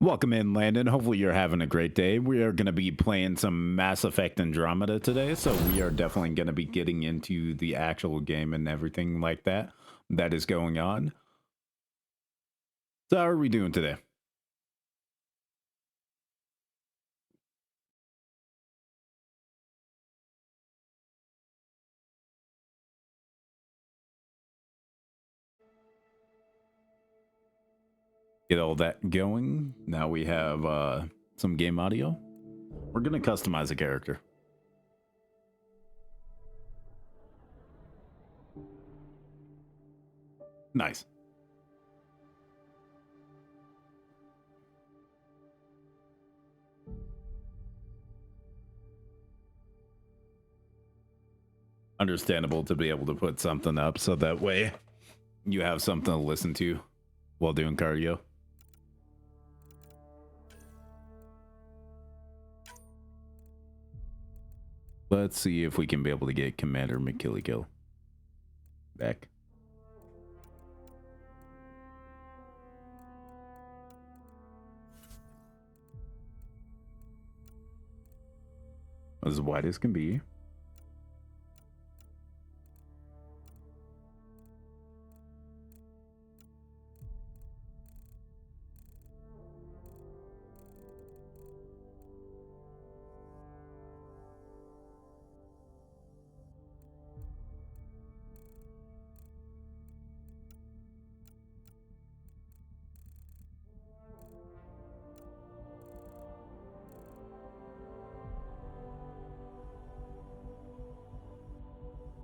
Welcome in, Landon. Hopefully, you're having a great day. We are going to be playing some Mass Effect Andromeda today, so we are definitely going to be getting into the actual game and everything like that that is going on. So, how are we doing today? Get all that going. Now we have some game audio. We're going to customize a character. Nice. Understandable to be able to put something up so that way you have something to listen to while doing cardio. Let's see if we can be able to get Commander McKillikill back. As wide as can be.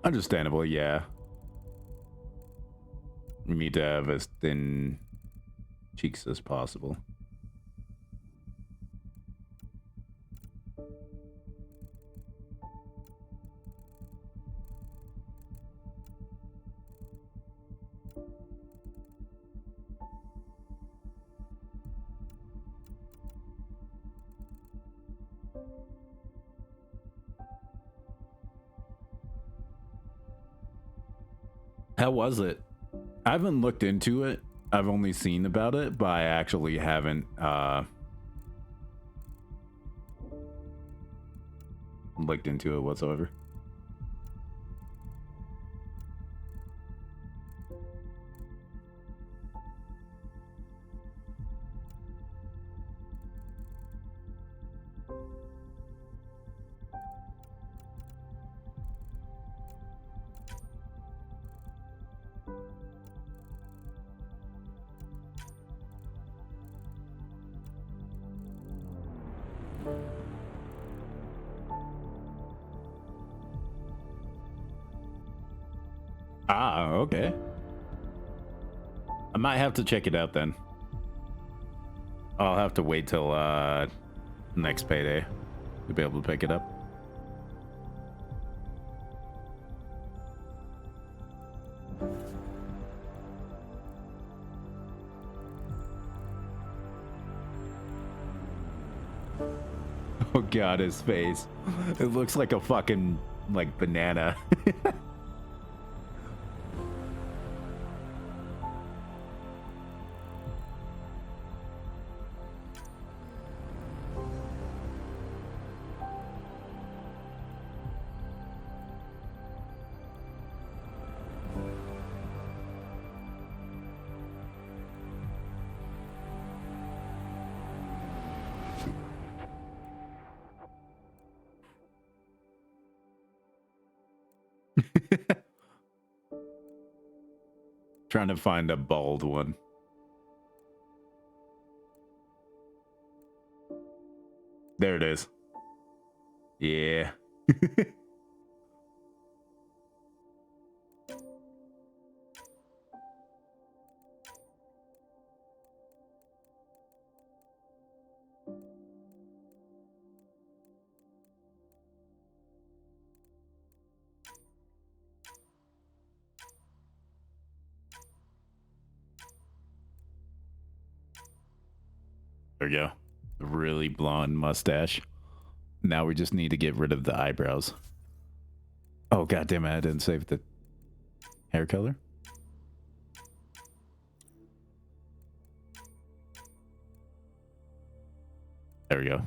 Understandable, yeah. We need to have as thin cheeks as possible. How was it? I haven't looked into it. I've only seen about it, but I actually haven't looked into it whatsoever. Ah, okay. I might have to check it out then. I'll have to wait till next payday to be able to pick it up. Oh god, his face. It looks like a fucking like banana. Trying to find a bald one. There it is. Yeah. There we go. Really blonde mustache. Now we just need to get rid of the eyebrows. Oh god damn it, I didn't save the hair color. There we go.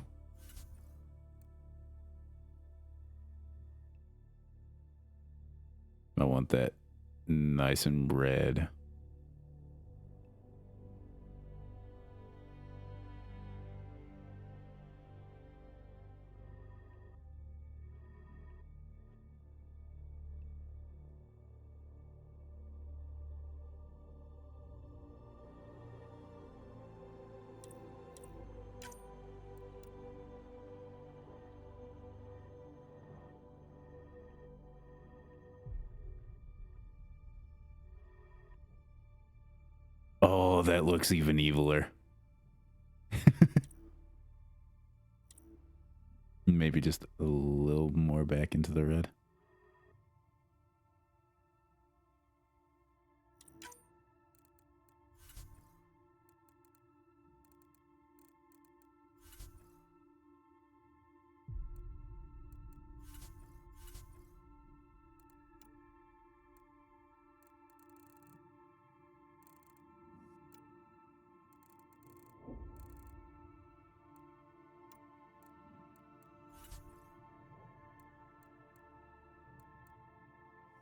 I want that nice and red. Oh, that looks even eviler. Maybe just a little more back into the red.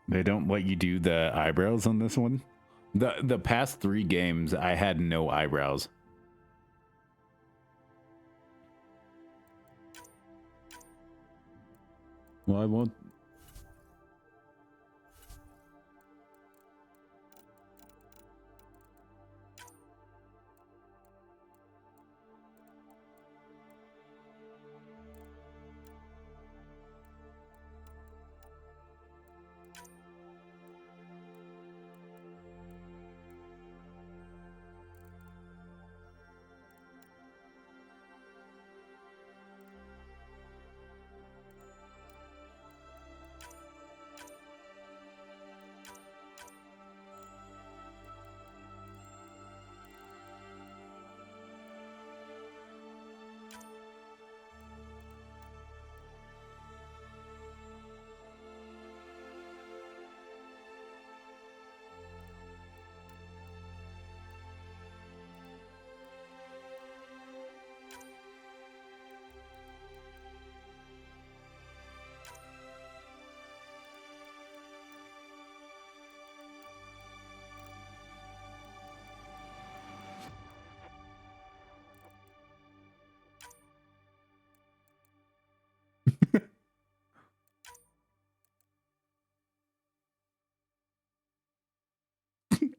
They don't let you do the eyebrows on this one. The past 3 games, I had no eyebrows. Well, I won't.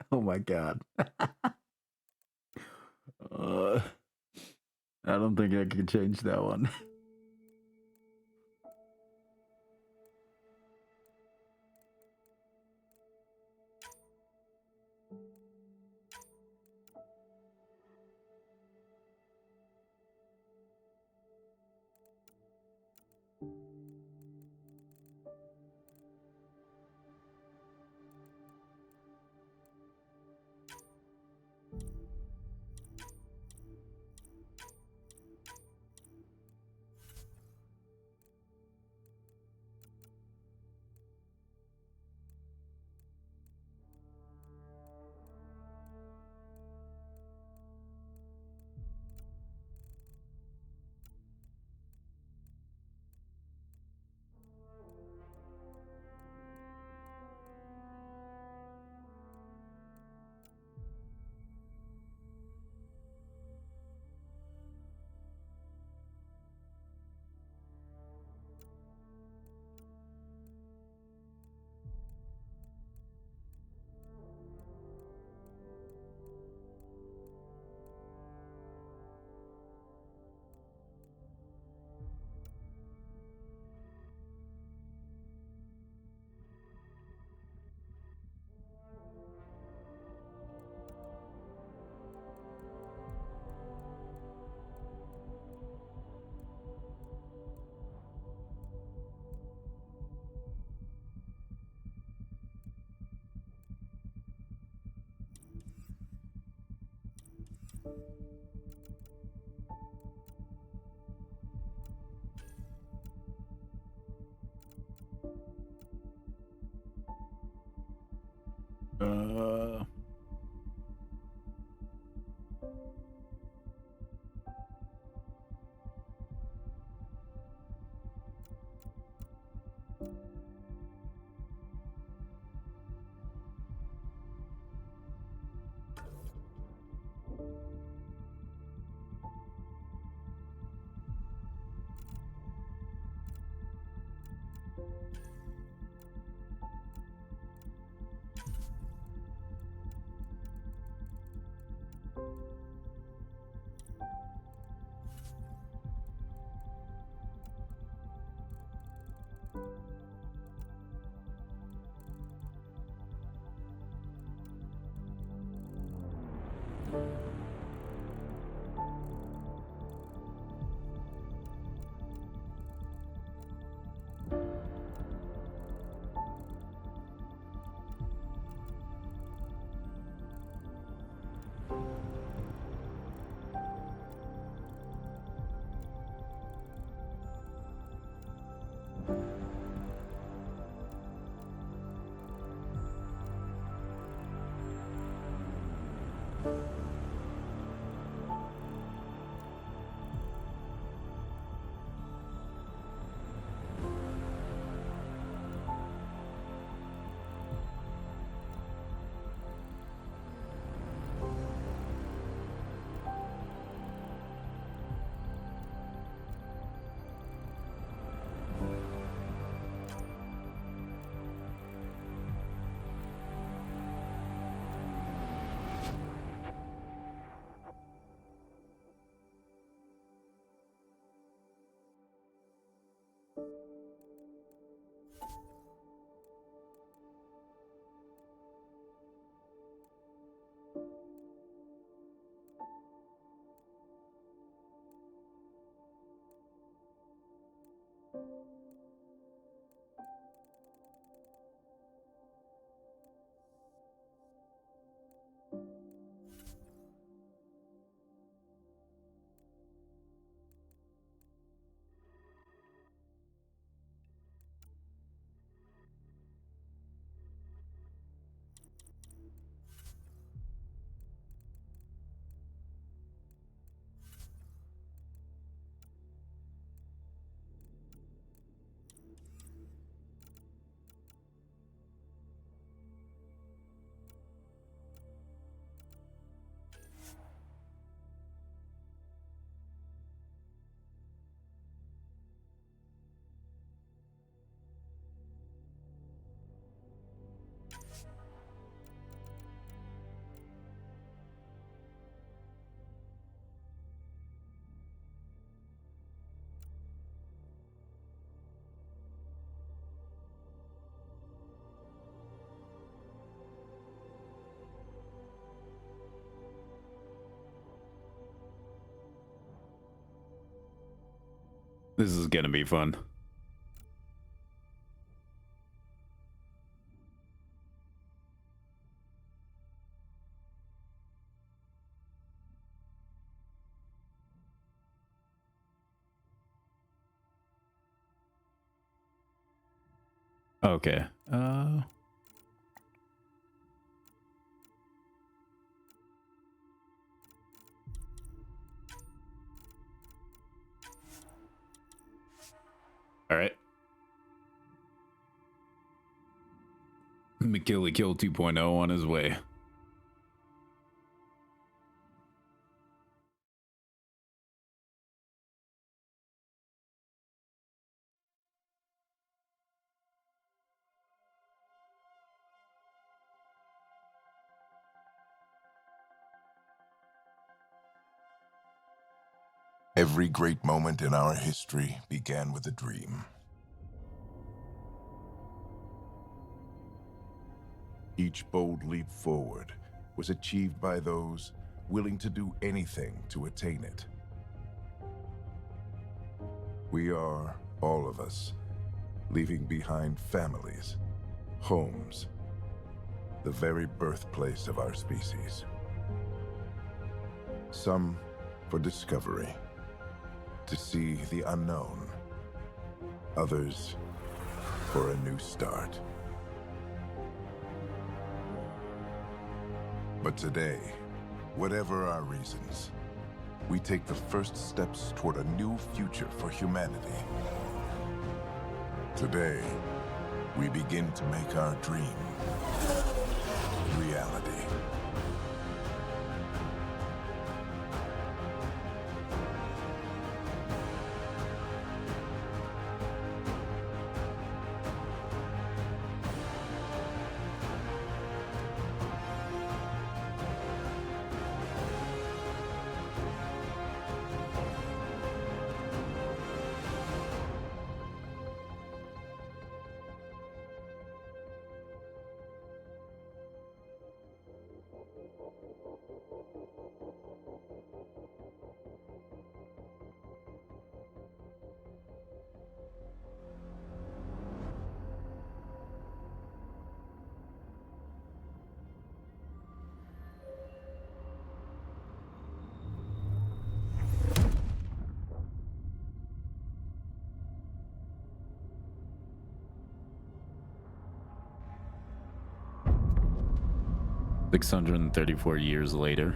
Oh my god. uh, I don't think I can change that one. This is gonna be fun. Okay. All right. McKilly Kill 2.0 on his way. Every great moment in our history began with a dream. Each bold leap forward was achieved by those willing to do anything to attain it. We are, all of us, leaving behind families, homes, the very birthplace of our species. Some for discovery, to see the unknown. Others for a new start. But today, whatever our reasons, we take the first steps toward a new future for humanity. Today, we begin to make our dream reality. $634 later.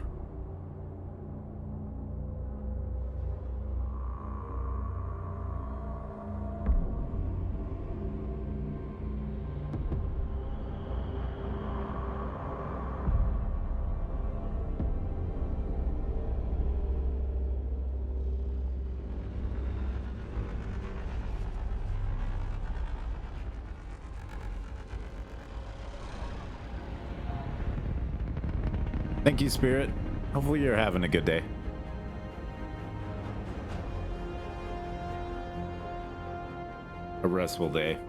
Thank you, Spirit. Hopefully you're having a good day. A restful day.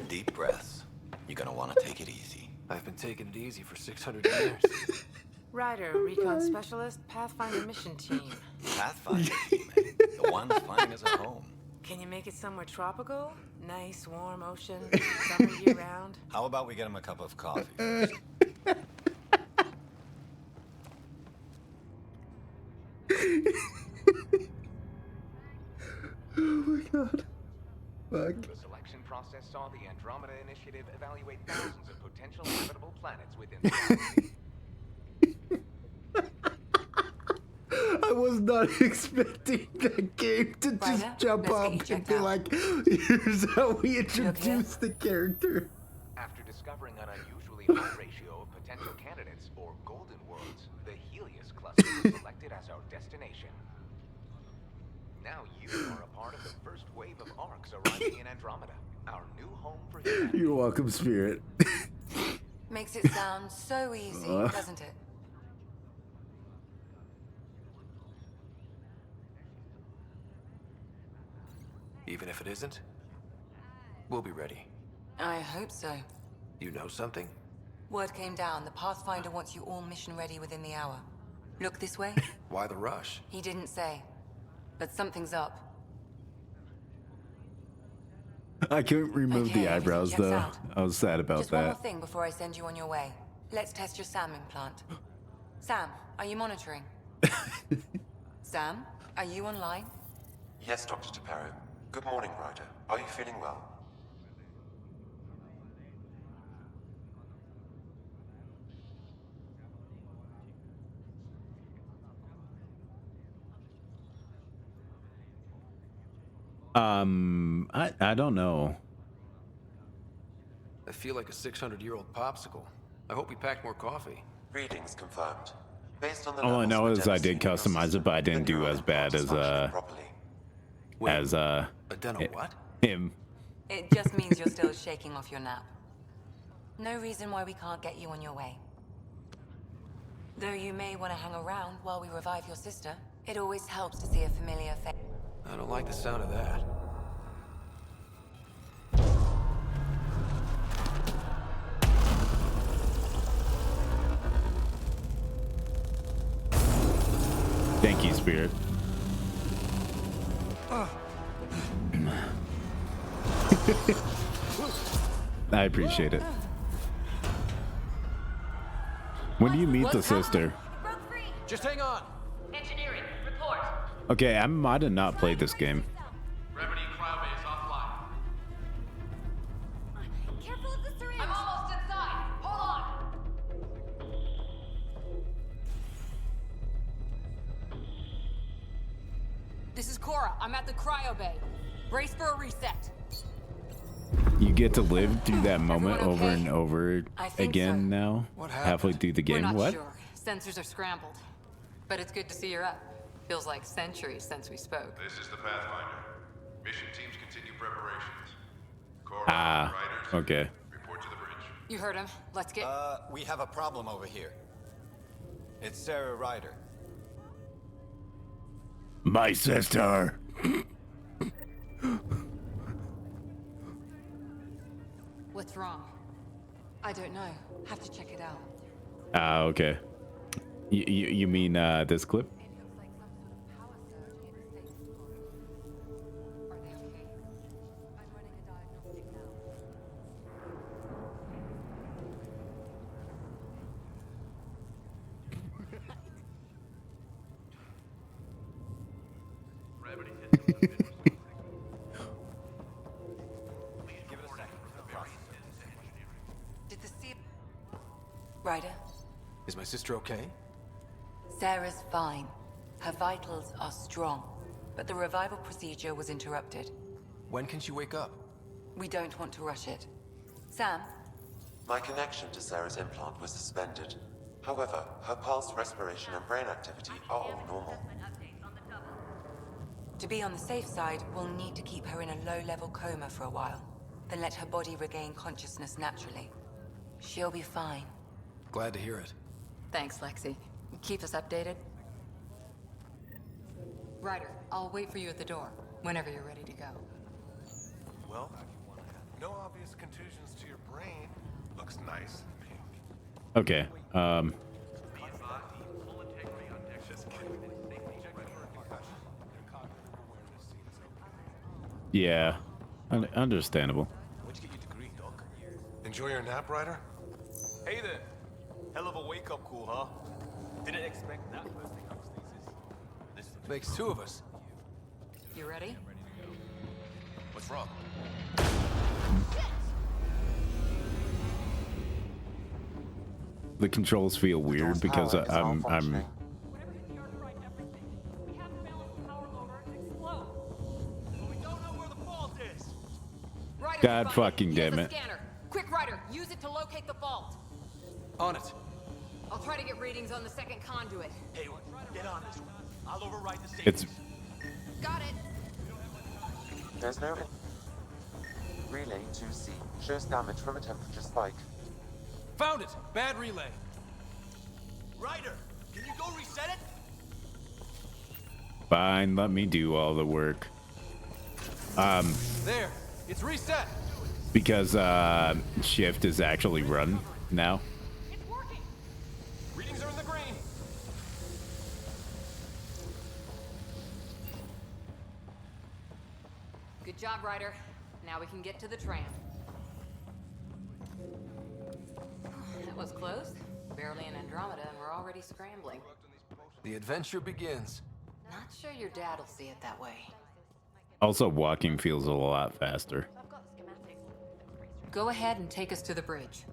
Deep breaths. You're gonna want to take it easy. I've been taking it easy for 600 years. Ryder, recon specialist, Pathfinder mission team. Pathfinder team, eh? The ones finding us a home. Can you make it somewhere tropical? Nice, warm ocean, summer year-round? How about we get him a cup of coffee? Oh my god. Fuck. The selection process saw the Andromeda Initiative evaluate thousands of potential habitable planets within the galaxy. I was not expecting that game to just Ryder, jump let's get up you and checked be out. like, here's how we introduce the character. After discovering an unusually high ratio potential candidates, or golden worlds, the Helios cluster was selected as our destination. Now you are a part of the first wave of arcs arriving in Andromeda, our new home for humanity. You're welcome, Spirit. Makes it sound so easy, doesn't it? Even if it isn't, we'll be ready. I hope so. You know something? Word came down. The Pathfinder wants you all mission ready within the hour. Look this way? Why the rush? He didn't say. But something's up. I couldn't remove Okay, the eyebrows everything though. checks out. I was sad about Just one more that. thing before I send you on your way. Let's test your SAM implant. Sam, are you monitoring? Sam, are you online? Yes, Dr. Taparo. Good morning, Ryder. Are you feeling well? I don't know. I feel like a 600-year-old popsicle. I hope we packed more coffee. Readings confirmed. Based on the All I levels know of is I did adenosine in your customize it, system, but I didn't the do neural as bad implant is as functioning properly. Adeno what? him. It just means you're still shaking off your nap. No reason why we can't get you on your way. Though you may want to hang around while we revive your sister, it always helps to see a familiar face. I don't like the sound of that. Thank you, Spirit. I appreciate it. When do you meet the sister? Just hang on. Engineering, report. Okay, I might have not played this game. Remedy cryobase offline. Careful of the syringe. I'm almost inside. Hold on. This is Cora. I'm at the cryo bay. Brace for a reset. You get to live through that moment Everyone over okay? and over I think again so. now. What Halfway happened? through the We're game. not What? sure. Sensors are scrambled. But it's good to see you're up. Feels like centuries since we spoke. This is the Pathfinder. Mission teams continue preparations. Cora, Ah, riders, okay. report to the bridge. You heard him. Let's get... We have a problem over here. It's Sarah Ryder. My sister. What's wrong? I don't know. Have to check it out. Ah, okay. You mean this clip? It looks like some sort of power surge hit the safety pod. Are they okay? I'm running a diagnostic now. Did the seal... Ryder, Is my sister okay? Sarah's fine. Her vitals are strong. But the revival procedure was interrupted. When can she wake up? We don't want to rush it. Sam, My connection to Sarah's implant was suspended. However, her pulse, respiration, and brain activity are all normal. to be on the safe side, we'll need to keep her in a low-level coma for a while. Then let her body regain consciousness naturally. She'll be fine. Glad to hear it. Thanks, Lexi. Keep us updated. Ryder, I'll wait for you at the door, whenever you're ready to go. Well, no obvious contusions to your brain. Looks nice and pink. Okay. Yeah. Understandable. Where'd you get your degree, Doc? Enjoy your nap, Ryder? Hey there. Hell of a wake-up call, huh? Didn't expect that first thing out of stasis. Makes two of us. You ready? What's wrong? The controls feel weird because Power is all I'm functioning. Whatever hit the arc everything. We have to balance the power over and explode. But we don't know where the fault is. Ryder, God find it. fucking Here's damn a it. Scanner. Quick, Ryder, use it to locate the fault. On it. I'll try to get readings on the second conduit. Hey, get on this one. I'll override the It's stations. Got it. There's no... Relay 2C shows damage from a temperature spike. Found it. Bad relay. Ryder, can you go reset it? fine. Let me do all the work. There. It's reset. Because shift is actually run now. It's working. Readings are in the green. Good job, Ryder. Now we can get to the tram. That was close. Barely in Andromeda, and we're already scrambling. The adventure begins. Not sure your dad will see it that way. Also, walking feels a lot faster. Go ahead and take us to the bridge.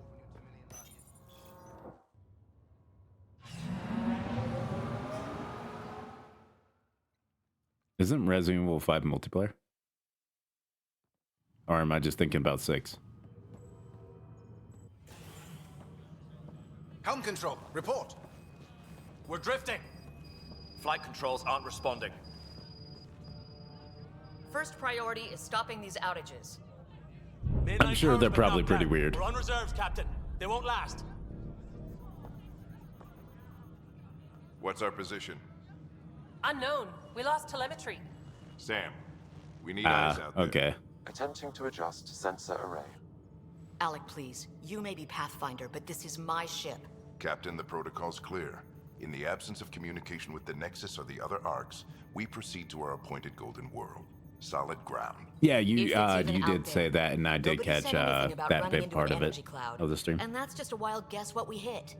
Isn't Resident Evil 5 multiplayer? Or am I just thinking about 6? Helm control, report. We're drifting. Flight controls aren't responding. First priority is stopping these outages. I'm sure they're probably pretty weird. We're on reserves, Captain. They won't last. What's our position? Unknown. We lost telemetry. Sam, we need eyes out there. Okay. Attempting to adjust sensor array. Alec, please. You may be Pathfinder, but this is my ship. Captain, the protocol's clear. In the absence of communication with the Nexus or the other arcs, we proceed to our appointed Golden World. Solid ground. Yeah, If you it's even you out did there. say that, and I did Nobody catch said anything about that running bit into part an of it energy cloud. of the stream. And that's just a wild guess what we hit.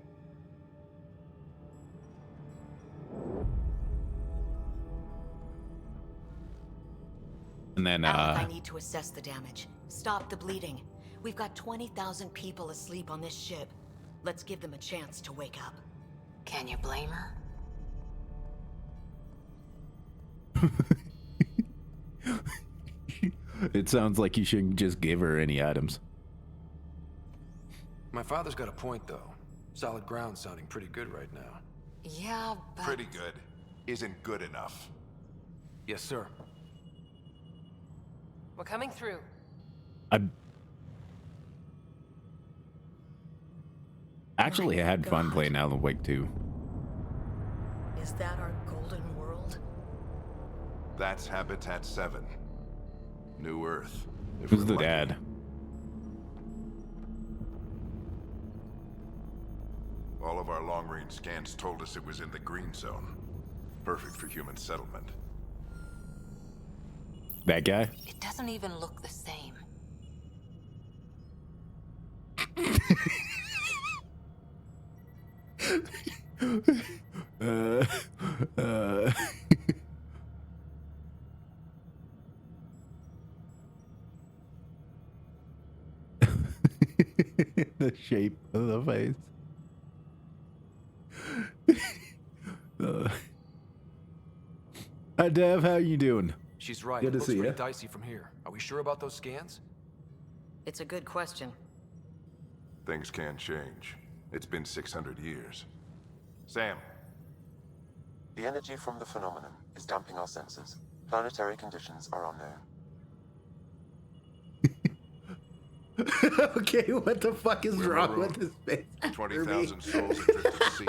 And then Alec, I need to assess the damage. Stop the bleeding. We've got 20,000 people asleep on this ship. Let's give them a chance to wake up. Can you blame her? it sounds like you shouldn't just give her any items. My father's got a point, though. Solid ground sounding pretty good right now. Yeah, but... Pretty good. Isn't good enough. Yes, sir. We're coming through. I actually had fun God. playing Alan Wake 2. Is that our golden world? That's Habitat 7. New Earth. if Who's we're the lucky. dad? All of our long-range scans told us it was in the green zone. Perfect for human settlement. That guy? It doesn't even look the same. The shape of the face. Hi Dev, how you doing? She's right. Good It to looks see pretty ya. dicey from here. Are we sure about those scans? It's a good question. Things can change. It's been 600 years. Sam, The energy from the phenomenon is damping our sensors. Planetary conditions are unknown. Okay, what the fuck is We're wrong marooned. with this face? 20,000 souls adrift at sea.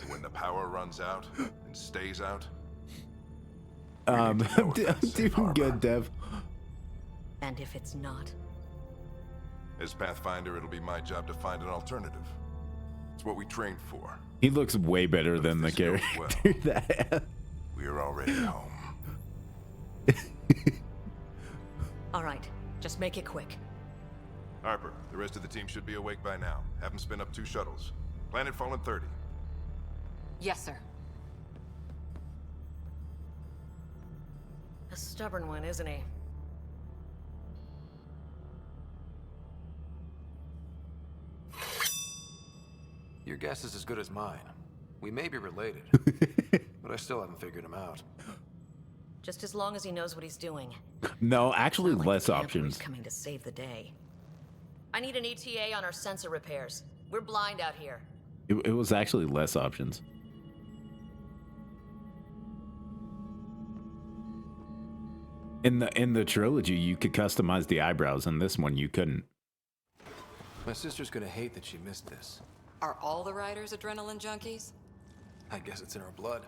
When the power runs out and stays out, we need to know if I'm that's safe doing harbor. good, Dev. And if it's not? As Pathfinder, it'll be my job to find an alternative. It's what we trained for. He looks way better But than the if this goes character well, that. we are already home. All right, just make it quick. Harper, the rest of the team should be awake by now. Have them spin up 2 shuttles. Planet Fallen 30. Yes, sir. A stubborn one, isn't he? Your guess is as good as mine. We may be related, but I still haven't figured him out. Just as long as he knows what he's doing. No, actually Not like less the Camper's options. coming to save the day. I need an ETA on our sensor repairs. We're blind out here. It was actually less options. In the trilogy, you could customize the eyebrows. In this one, you couldn't. My sister's gonna hate that she missed this. Are all the riders adrenaline junkies? I guess it's in her blood.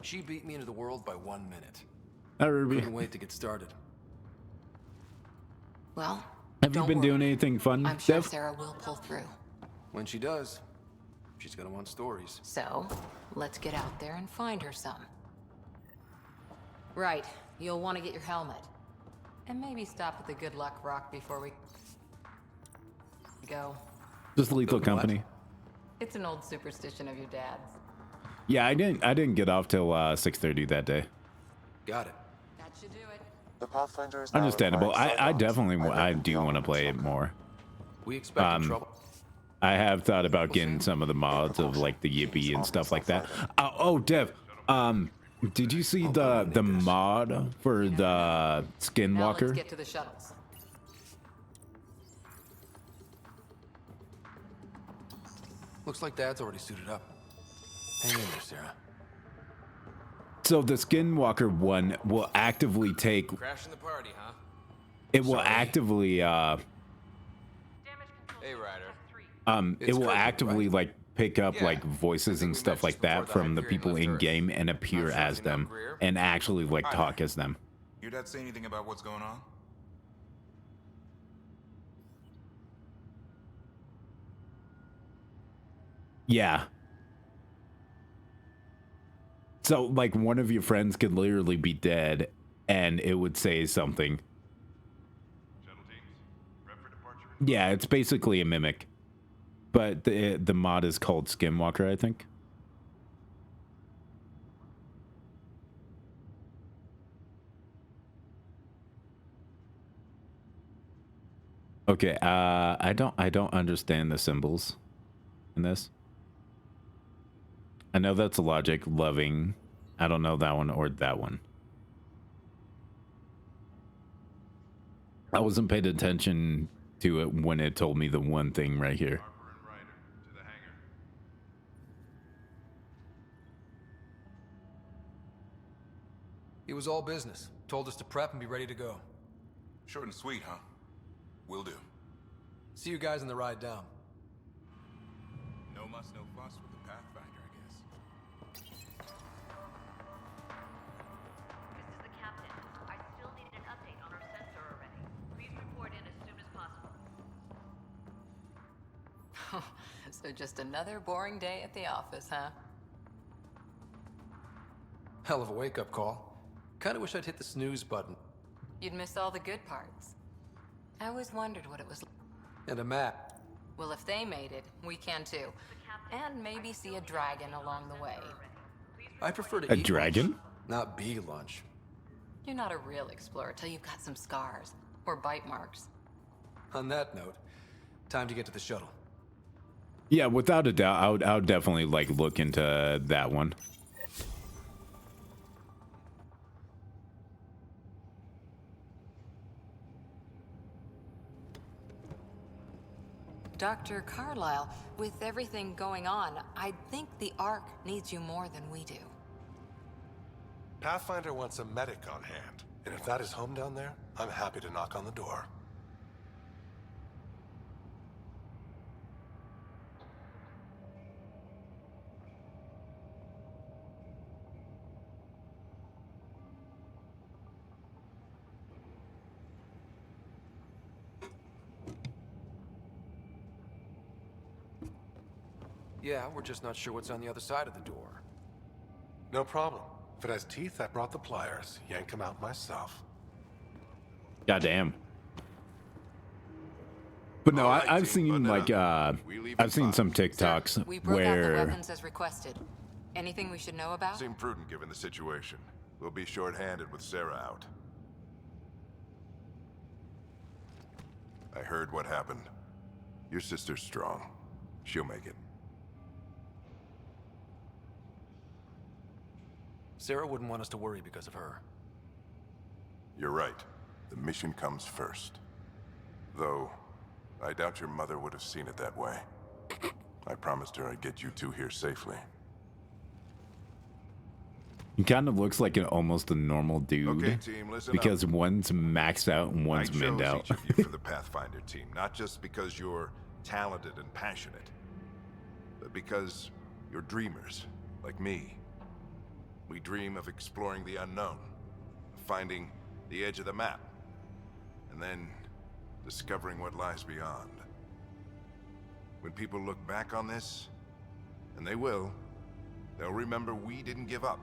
She beat me into the world by 1 minute. Hi, Ruby. Couldn't wait to get started. Well, Have you been doing anything fun, I'm sure Dev? Sarah will pull through. When she does, she's gonna want stories. So, let's get out there and find her some. Right, you'll want to get your helmet. And maybe stop at the Good Luck Rock before we go. Just Lethal Company. It's an old superstition of your dad's. Yeah, I didn't get off till 6:30 that day. Got it. That should do it. The Pathfinder is now Understandable. requiring I sign-ons. definitely I reckon do want to play it more. We expect trouble. I have thought about getting some of the mods of like the Yippee and stuff like that. Oh, Dev, did you see the mod for the Now let's Skinwalker? get to the shuttles. Looks like Dad's already suited up. Hang in there, Sarah. So the Skinwalker one will actively take. Crashing the party, huh? It will actively Hey, Ryder. it will actively like pick up like voices and stuff like that from the people in game and appear as them and actually like talk as them. Your dad say anything about what's going on? Yeah. So like one of your friends could literally be dead and it would say something. Yeah, it's basically a mimic. But the mod is called Skinwalker, I think. Okay, I don't understand the symbols in this. I know that's logic, loving. I don't know that one or that one. I wasn't paying attention to it when it told me the one thing right here. It was all business. Told us to prep and be ready to go. Short and sweet, huh? Will do. See you guys on the ride down. No muss, no fuss with the Pathfinder, I guess. This is the captain. I still need an update on our sensor already. Please report in as soon as possible. So just another boring day at the office, huh? Hell of a wake-up call. Kinda wish I'd hit the snooze button. You'd miss all the good parts. I always wondered what it was like. And a map. Well, if they made it, we can too. And maybe see a dragon along the way. I prefer to A eat dragon? lunch, not be lunch. You're not a real explorer till you've got some scars. Or bite marks. On that note, time to get to the shuttle. Yeah, without a doubt, I would definitely like look into that one. Dr. Carlyle, with everything going on, I think the Ark needs you more than we do. Pathfinder wants a medic on hand, and if that is home down there, I'm happy to knock on the door. Yeah, we're just not sure what's on the other side of the door. No problem. If it has teeth, I brought the pliers. Yank them out myself. Goddamn. But no, I've seen like I've seen some TikToks We broke out the where weapons as requested. Anything we should know about? Seemed prudent given the situation. We'll be short-handed with Sarah out. I heard what happened. Your sister's strong. She'll make it. Sarah wouldn't want us to worry because of her. You're right. The mission comes first. Though, I doubt your mother would have seen it that way. I promised her I'd get you two here safely. He kind of looks like almost a normal dude. Okay, team, listen because up. one's maxed out and one's I chose minned out. each of you for the Pathfinder team, not just because you're talented and passionate, but because you're dreamers, like me. We dream of exploring the unknown, of finding the edge of the map, and then discovering what lies beyond. When people look back on this, and they will, they'll remember we didn't give up.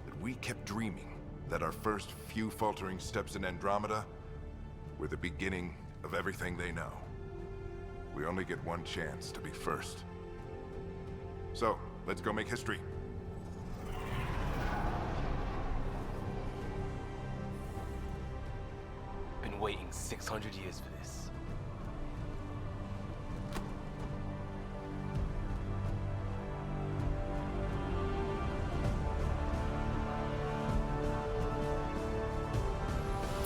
That we kept dreaming, that our first few faltering steps in Andromeda were the beginning of everything they know. We only get one chance to be first. So, let's go make history. Been waiting 600 years for this.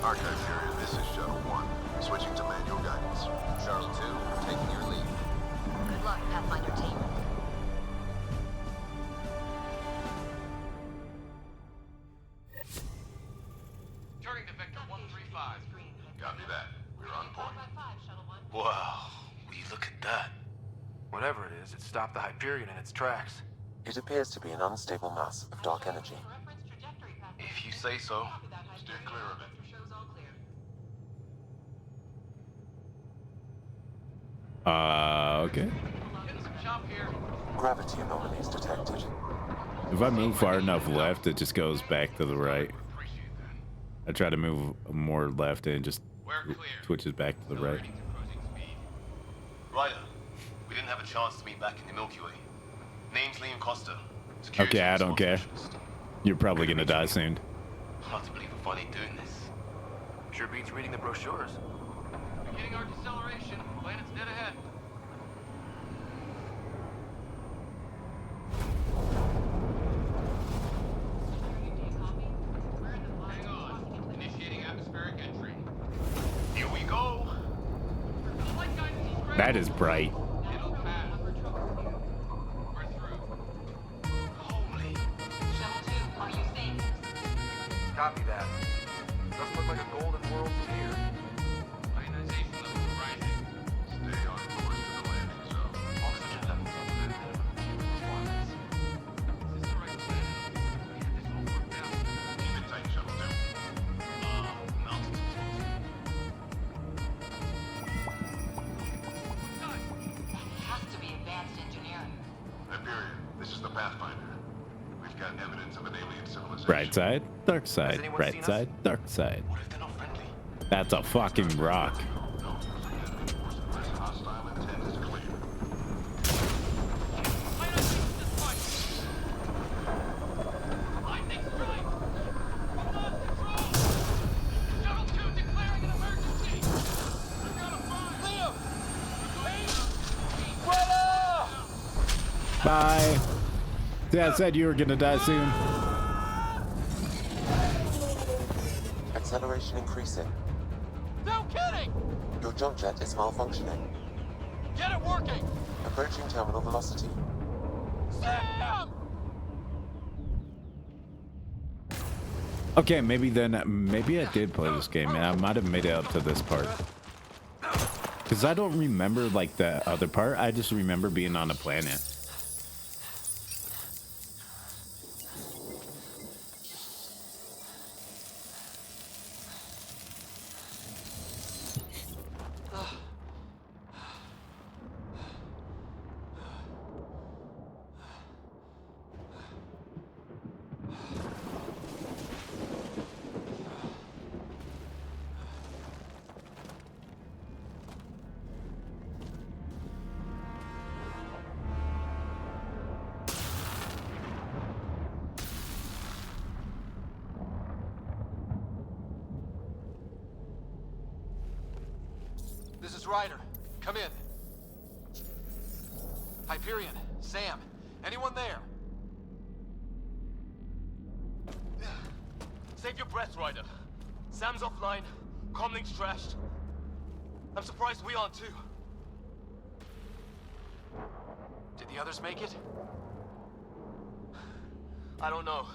Archive period, this is Shuttle 1. Switching to manual guidance. Shuttle 2, taking your lead. Good luck, Pathfinder team. Turning to Vector 135. Copy that. We're on point. Wow, will you look at that? Whatever it is, it stopped the Hyperion in its tracks. It appears to be an unstable mass of dark energy. If you say so. Steer clear of it. Okay. Gravity anomalies detected. If I move far enough left, it just goes back to the right. I try to move more left and it just switches back to the right. Ryder, we didn't have a chance to meet back in the Milky Way. Name's Liam Costa. Okay, I don't care. You're probably gonna die soon. Hard to believe we're finally doing this. Sure beats reading the brochures. Beginning our deceleration. Planet's dead ahead. Hang on. Initiating atmospheric entry. Here we go. That is bright. It'll pass. We're through. Holy. Shuttle 2, are you safe? Copy that. Doesn't look like a golden world from here. Ionization levels rising. Stay on course to the landing zone. Oxygen levels are within minimum requirements. Is this the right planet? We had this all worked out. Keep it tight, Shuttle 2. Mountains of Has to be advanced engineering. Hyperion, this is the Pathfinder. We've got evidence of an alien civilization. Bright side, dark side, anyone bright seen us? side, dark side. What if they're not friendly? That's a fucking rock. Hostile intent is clear. Ionization despite. Lightning's right. Lost control. Shuttle 2 declaring an emergency. We've got a fire. Leo! Bye. Yeah, I said you were gonna die soon. Acceleration increasing. No kidding! Your jump jet is malfunctioning. Get it working! Approaching terminal velocity. Sam! Okay, maybe I did play this game and I might have made it up to this part. Because I don't remember like the other part, I just remember being on a planet. This is Ryder. Come in. Hyperion, Sam, anyone there? Save your breath, Ryder. Sam's offline. Comlink's trashed. I'm surprised we aren't too. Did the others make it? I don't know.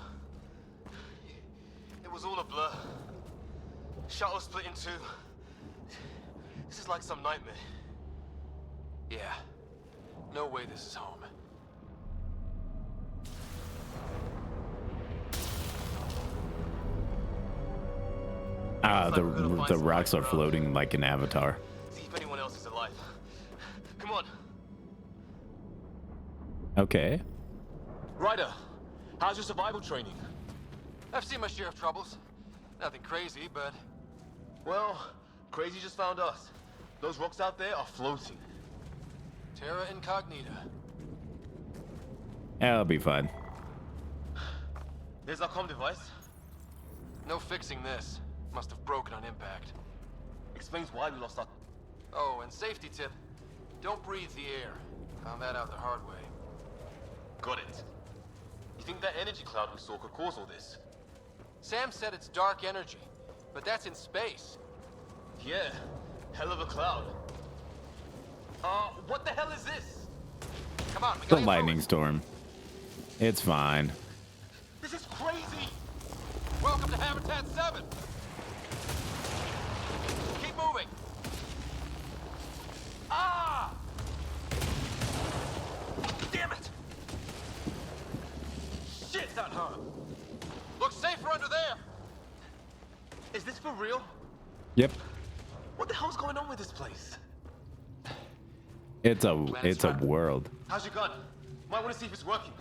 It was all a blur. Shuttle split in two. This is like some nightmare. Yeah. No way this is home. The rocks are floating like an avatar. See if anyone else is alive. Come on. Okay. Ryder, how's your survival training? I've seen my share of troubles. Nothing crazy, but... Well, crazy just found us. Those rocks out there are floating. Terra Incognita. That'll be fine. There's our comm device. No fixing this. Must have broken on impact. Explains why we lost our... Oh, and safety tip. Don't breathe the air. Found that out the hard way. Got it. You think that energy cloud we saw could cause all this? Sam said it's dark energy, but that's in space. Yeah, hell of a cloud. What the hell is this? Come on, we The gotta lightning storm. It's fine. This is crazy! Welcome to Habitat 7! Keep moving! Ah! Damn it! Shit, that hurt! Looks safer under there! Is this for real? Yep. What the hell's going on with this place? It's a world. How's your gun? Might want to see if it's working.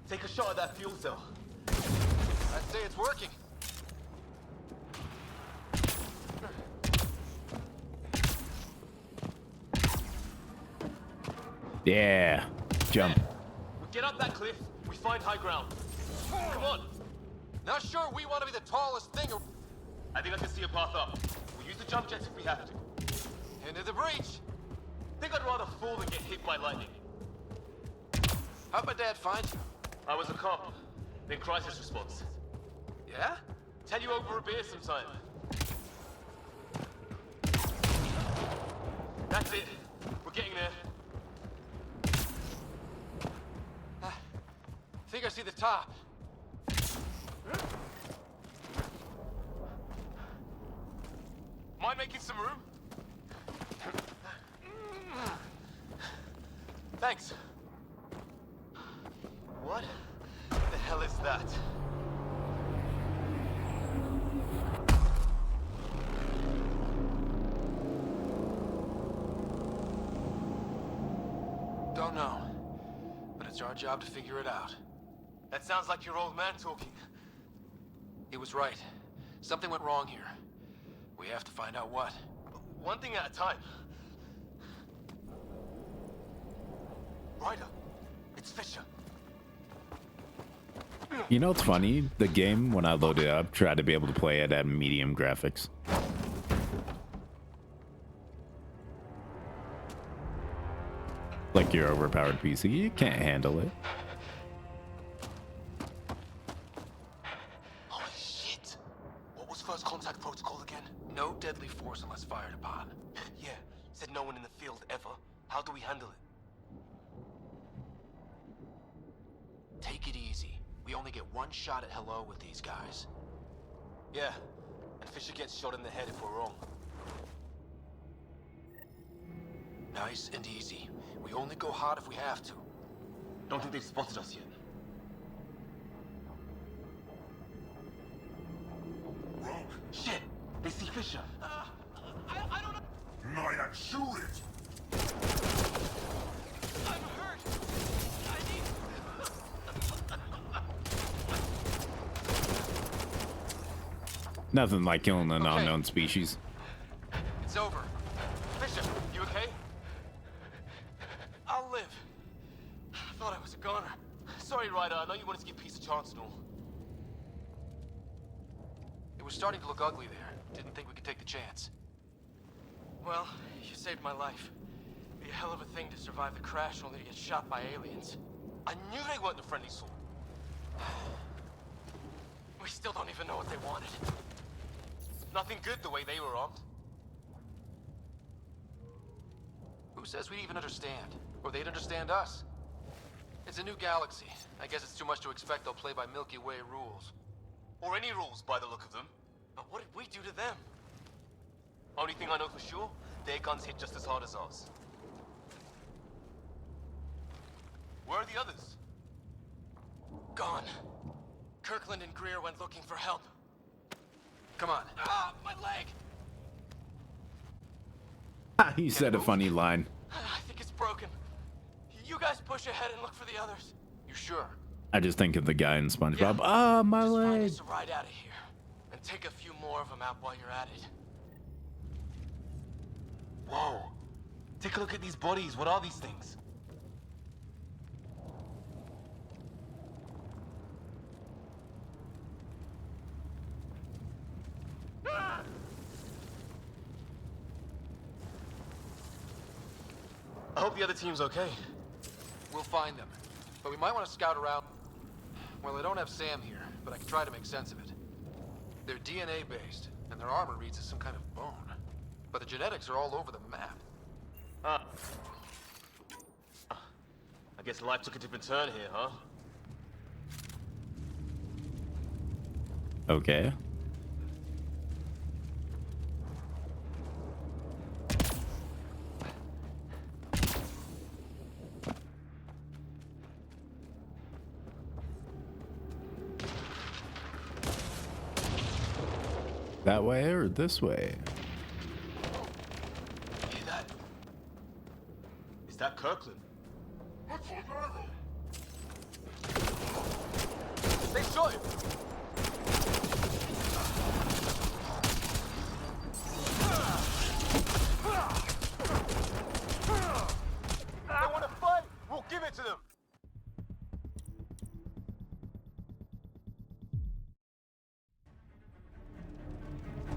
Take a shot at that fuel cell. I'd say it's working. Yeah. Jump. We get up that cliff, we find high ground. Come on. Not sure we want to be the tallest thing. I think I can see a path up. We'll use the jump jets if we have to. Into the breach. Think I'd rather fall than get hit by lightning. How'd my dad find you? I was a cop. Then crisis response. Yeah? Tell you over a beer sometime. That's it. We're getting there. Think I see the top. Mind making some room? Thanks. What the hell is that? Don't know. But it's our job to figure it out. That sounds like your old man talking. He was right. Something went wrong here. We have to find out what. One thing at a time. Ryder, it's Fisher. You know what's funny? The game, when I loaded it up, tried to be able to play it at medium graphics. Like your overpowered PC, you can't handle it. Holy shit! What was first contact protocol again? No deadly force unless fired upon. Yeah, said no one in the field ever. How do we handle it? Take it easy. We only get one shot at hello with these guys. Yeah, and Fisher gets shot in the head if we're wrong. Nice and easy. We only go hard if we have to. Don't think they've spotted us yet. Wrong. Shit! They see Fisher. I don't know. Naya, shoot it! I'm hurt. I need... Nothing like killing an unknown species. It's over. Fisher, you okay? I'll live. I thought I was a goner. Sorry, Ryder. I know you wanted to give peace a chance and all. It was starting to look ugly there. Didn't think we could take the chance. Well, you saved my life. Be a hell of a thing to survive the crash only to get shot by aliens. I knew they weren't the friendly sort. We still don't even know what they wanted. Nothing good the way they were armed. Who says we even understand? or they'd understand us. It's a new galaxy. I guess it's too much to expect they'll play by Milky Way rules. Or any rules by the look of them. But what did we do to them? Only thing I know for sure, their guns hit just as hard as ours. Where are the others? Gone. Kirkland and Greer went looking for help. Come on. Ah, my leg! He said a funny line. I think it's broken. You guys push ahead and look for the others. You sure? I just think of the guy in SpongeBob. Ah, my Just find leg. us a ride out of here. And take a few more of them out while you're at it. Whoa. Take a look at these bodies. What are these things? I hope the other team's okay. We'll find them. But we might want to scout around. Well, I don't have Sam here, but I can try to make sense of it. They're DNA based, and their armor reads as some kind of bone. But the genetics are all over the map. I guess life took a different turn here, huh? Okay. That way or this way? Hear that? Is that Kirkland? They shot him! They want to fight! We'll give it to them!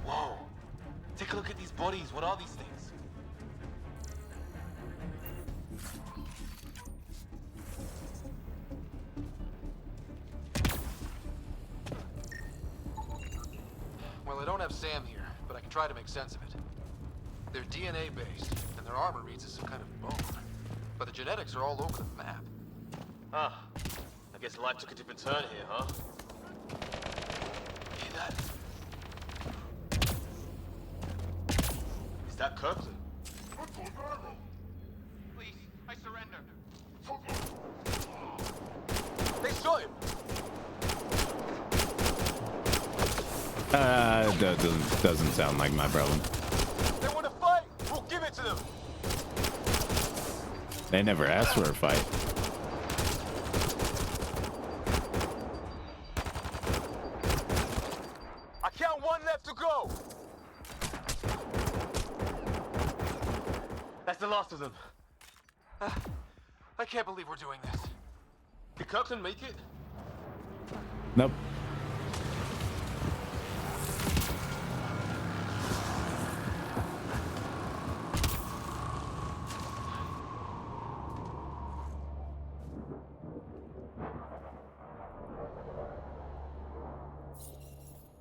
Whoa. Take a look at these bodies. What are these things? Well, I don't have Sam here, but I can try to make sense of it. They're DNA based, and their armor reads as some kind of bone. But the genetics are all over the map. Ah, I guess life took a different turn here, huh? Hear that? Is that Kirkland? Please, I surrender. They shot him! That doesn't sound like my problem. They want to fight! We'll give it to them! They never asked for a fight. I count one left to go! That's the last of them. I can't believe we're doing this. Did Kirkland make it? Nope.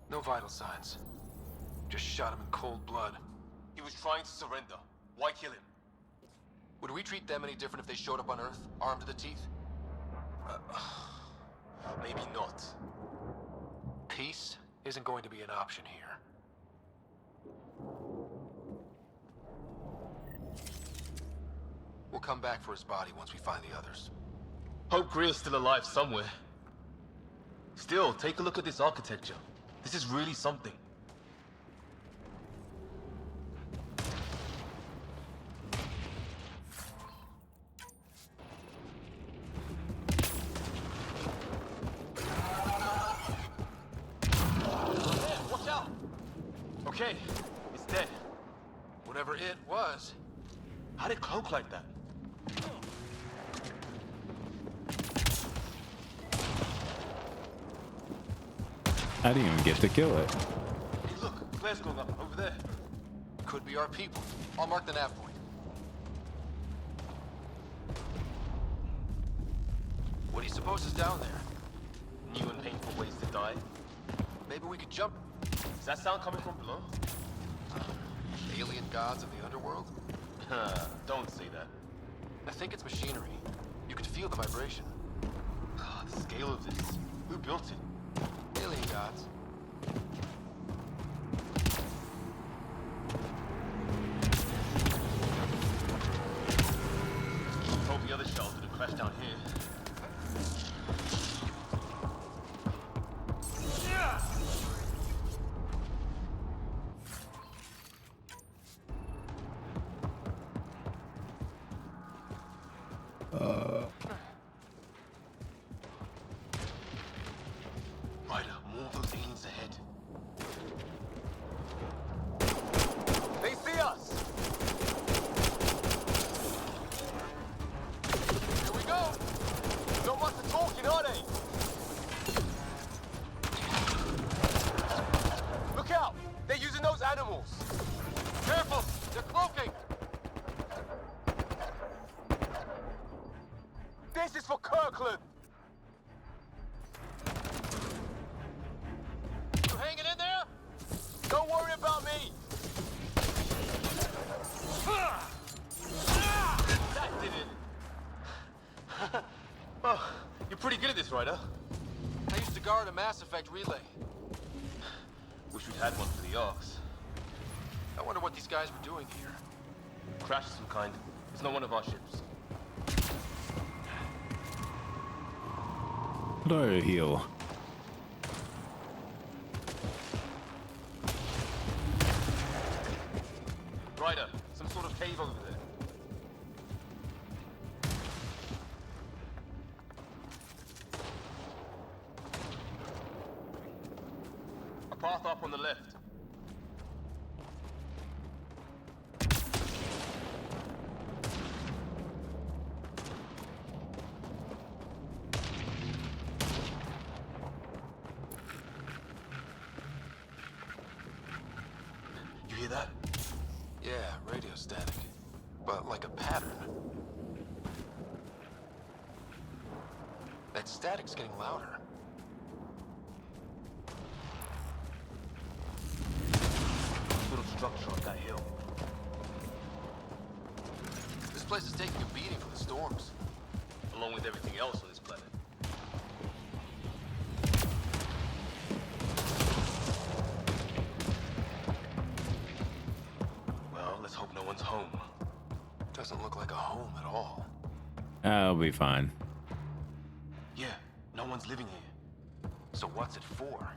No vital signs. Just shot him in cold blood. He was trying to surrender. Why kill him? Would we treat them any different if they showed up on Earth, armed to the teeth? Maybe not. Peace isn't going to be an option here. We'll come back for his body once we find the others. Hope Greer's still alive somewhere. Still, take a look at this architecture. This is really something. Watch out! Okay, it's dead. Whatever it was. How'd it cloak like that? I didn't even get to kill it. Hey, look, flare's going up over there. Could be our people. I'll mark the nav point. What do you suppose is down there? New and painful ways to die. Maybe we could jump. Does that sound coming from below? Alien gods of the underworld? Don't say that. I think it's machinery. You could feel the vibration. Ah, the scale of this. Who built it? Alien gods. Hope the other shells didn't crash down here. Ryder, more of those aliens ahead. They see us! Here we go! Not much of talking, are they? Look out! They're using those animals! Careful! They're cloaking! This is for Kirkland! You hanging in there? Don't worry about me! That did it! Oh, you're pretty good at this, Ryder. I used to guard a Mass Effect relay. Wish we'd had one for the Arks. I wonder what these guys were doing here. Crash of some kind. It's not one of our ships. How do I heal? Ryder, some sort of cave over there. A path up on the left. You hear that? Yeah, radio static. But like a pattern. That static's getting louder. Little structure on that hill. This place is taking a beating from the storms. Along with everything else on this planet. Well, let's hope no one's home. Doesn't look like a home at all. I'll be fine. Yeah, no one's living here. So what's it for?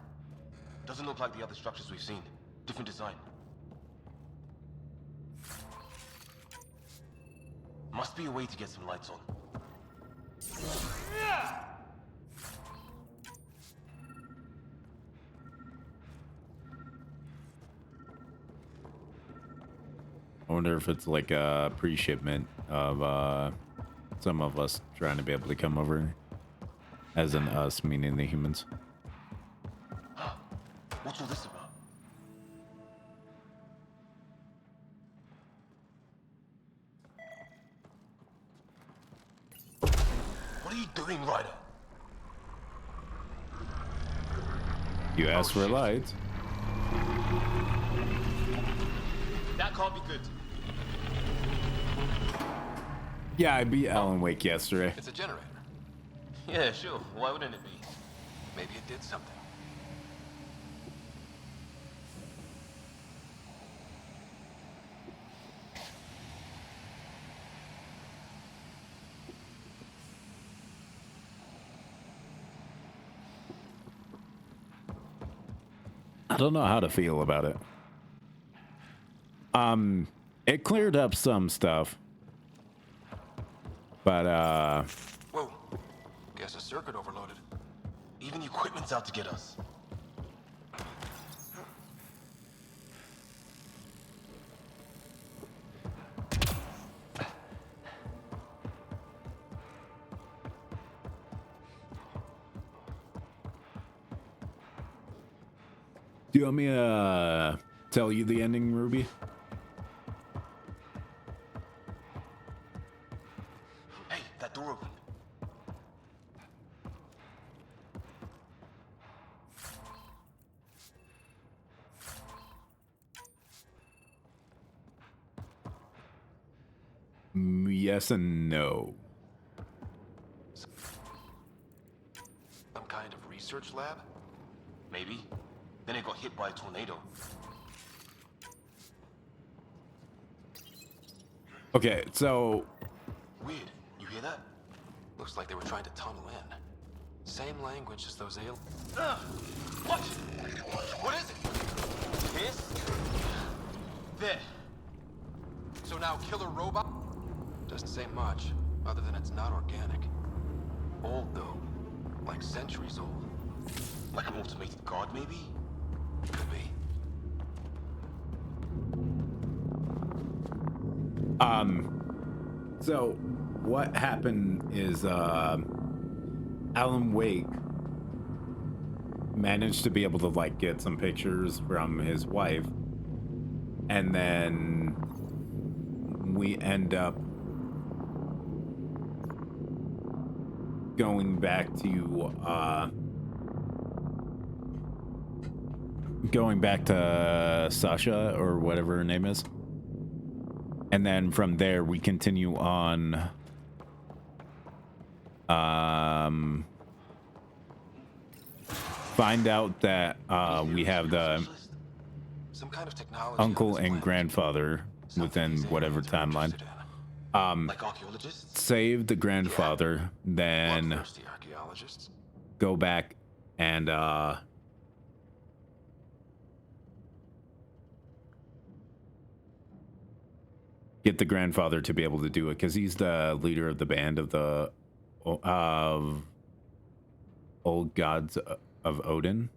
Doesn't look like the other structures we've seen. Different design. Must be a way to get some lights on. I wonder if it's like a pre-shipment of some of us trying to be able to come over. As in us, meaning the humans. What's all this about? What are you doing, Ryder? You asked for lights. That can't be good. Yeah, I beat Alan Wake yesterday. It's a generator. Yeah, sure. Why wouldn't it be? Maybe it did something. I don't know how to feel about it. It cleared up some stuff. But, Whoa. Guess a circuit overloaded. Even the equipment's out to get us. do you want me to tell you the ending, Ruby? Hey, that door opened. Yes and no. Some kind of research lab? Maybe. Then it got hit by a tornado. Okay, so Weird. You hear that? Looks like they were trying to tunnel in. Same language as those aliens. What? What is it? This? There. So now killer robot? Doesn't say much, other than it's not organic. Old though. Like centuries old. Like an automated guard, maybe? Could be. So what happened is Alan Wake managed to be able to like get some pictures from his wife, and then we end up going back to Sasha or whatever her name is. And then from there, we continue on. Find out that we have the Some kind of technology uncle and grandfather within whatever timeline. Like archaeologists? Save the grandfather, then Bloodthirsty archaeologists. go back and get the grandfather to be able to do it because he's the leader of the band of the old gods of Odin,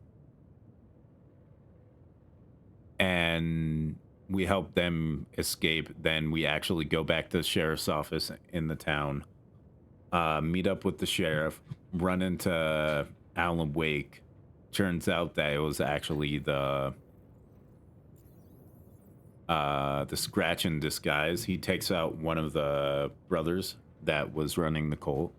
and we help them escape. Then we actually go back to the sheriff's office in the town, meet up with the sheriff, run into Alan Wake. Turns out that it was actually the Scratch in disguise. He takes out one of the brothers that was running the cult.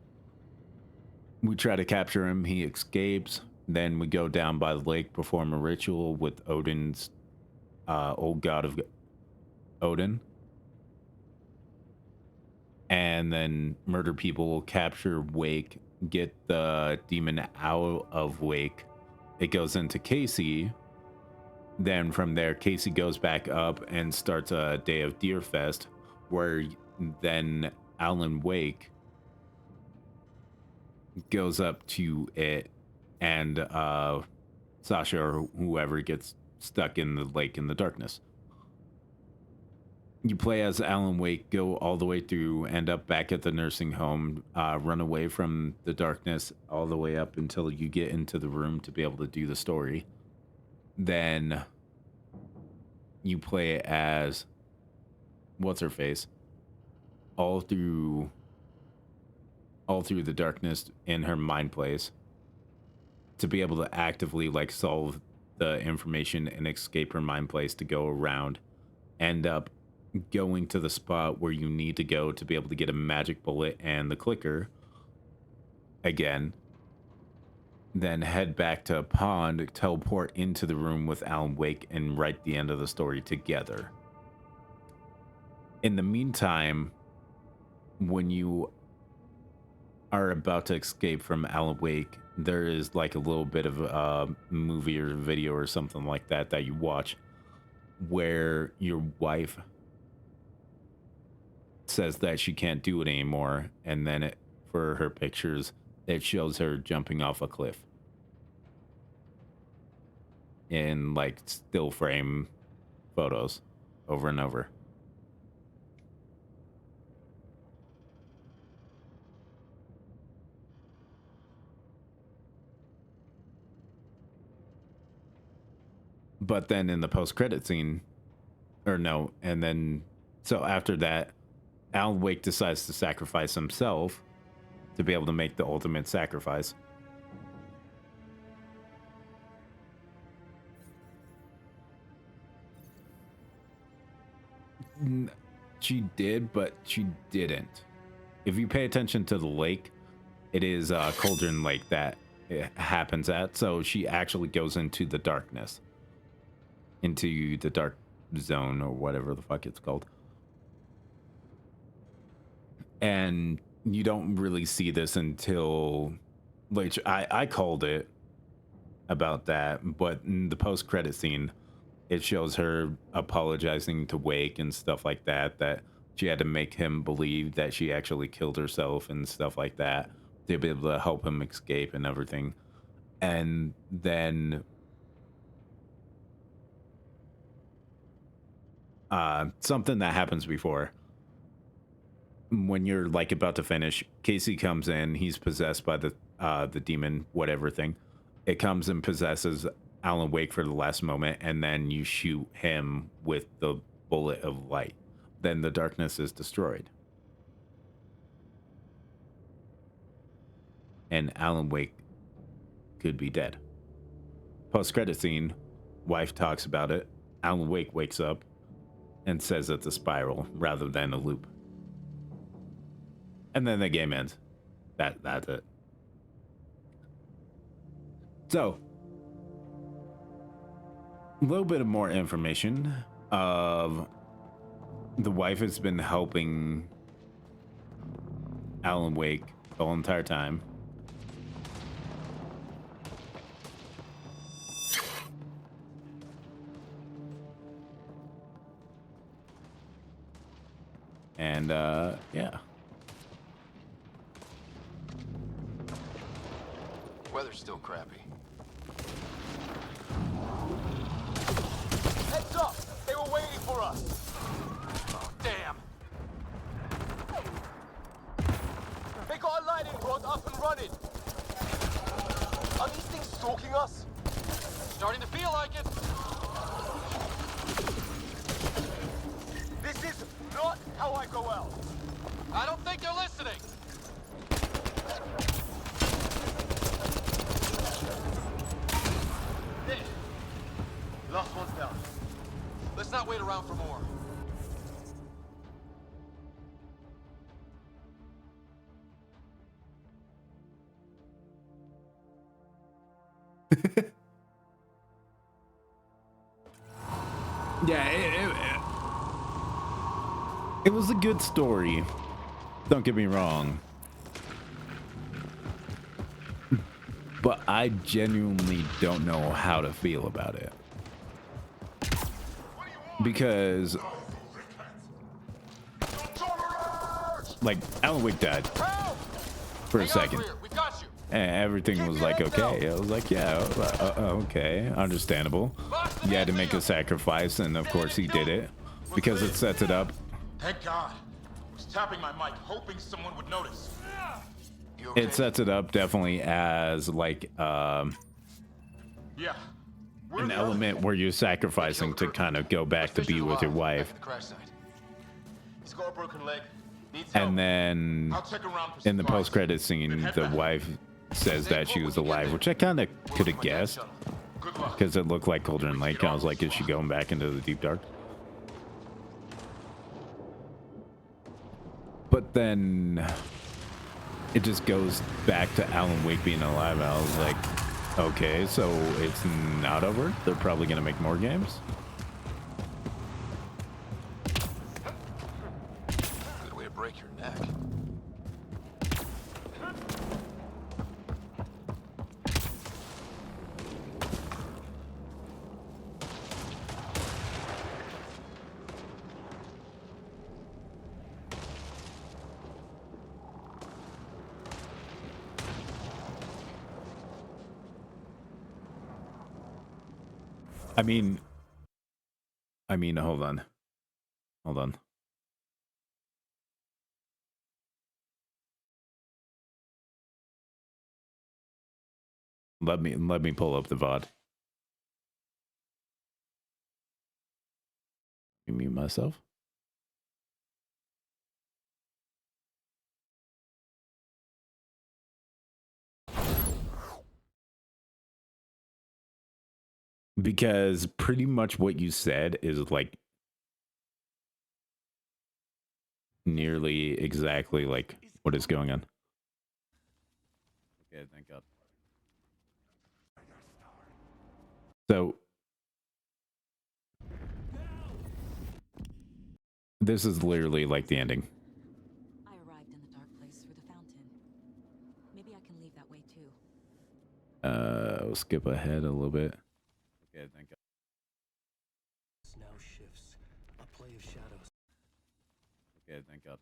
We try to capture him. He escapes. Then we go down by the lake, perform a ritual with Odin's old god of Odin, and then murder people, capture Wake, get the demon out of Wake. It goes into Casey. Then from there, Casey goes back up and starts a day of Deerfest, where then Alan Wake goes up to it, and Sasha or whoever gets stuck in the lake in the darkness. You play as Alan Wake, go all the way through, end up back at the nursing home, run away from the darkness all the way up until you get into the room to be able to do the story. Then you play as what's her face all through the darkness in her mind place to be able to actively like solve the information and escape her mind place to go around, end up going to the spot where you need to go to be able to get a magic bullet and the clicker again, then head back to a pond, teleport into the room with Alan Wake, and write the end of the story together. In the meantime, when you are about to escape from Alan Wake, there is like a little bit of a movie or video or something like that that you watch where your wife says that she can't do it anymore, and then for her pictures it shows her jumping off a cliff in like still frame photos over and over. But then in the post-credit scene, or no, and then so after that, Alan Wake decides to sacrifice himself to be able to make the ultimate sacrifice. She did, but she didn't. If you pay attention to the lake, it is Cauldron Lake that it happens at. So she actually goes into the darkness, into the dark zone or whatever the fuck it's called. And you don't really see this until, which I called it about that, but in the post-credit scene, it shows her apologizing to Wake and stuff like that, that she had to make him believe that she actually killed herself and stuff like that to be able to help him escape and everything. And then something that happens before, when you're like about to finish, Casey comes in, he's possessed by the demon whatever thing. It comes and possesses Alan Wake for the last moment, and then you shoot him with the bullet of light. Then the darkness is destroyed. And Alan Wake could be dead. Post-credit scene, wife talks about it. Alan Wake wakes up and says it's a spiral rather than a loop. And then the game ends. That's it. So, a little bit of more information of the wife has been helping Alan Wake the whole entire time. And yeah. Weather's still crappy. Heads up! They were waiting for us! Oh, damn! They got a lightning rod up and running! Are these things stalking us? Starting to feel like it! This is not how I go out! I don't think they're listening! There! Last one's down. Let's not wait around for more. Yeah, it was a good story. Don't get me wrong. But I genuinely don't know how to feel about it. Because, like, Alan Wake died for a second. And everything was like, okay. I was like, yeah, okay, understandable. You had to make a sacrifice, and of course he did it. Because it sets it up. Thank God. I was tapping my mic, hoping someone would notice. It sets it up definitely as like Yeah. an element where you're sacrificing to kind of go back to be with your wife. He's got a broken leg. Needs help. And then I'll check around for in the supplies. post-credit scene, the wife says that she was alive, which I kind of could have guessed because it looked like Cauldron Lake. I was like, is she going back into the deep dark? But then it just goes back to Alan Wake being alive. I was like, okay, so it's not over. They're probably going to make more games. Good way to break your neck. I mean, hold on. Hold on. Let me pull up the VOD. Let me mute myself. Because pretty much what you said is like nearly exactly like what is going on. Okay, thank God. So this is literally like the ending. I arrived in We'll skip ahead a little bit. Okay, thank God. Now shifts, a play of shadows. Okay, thank God.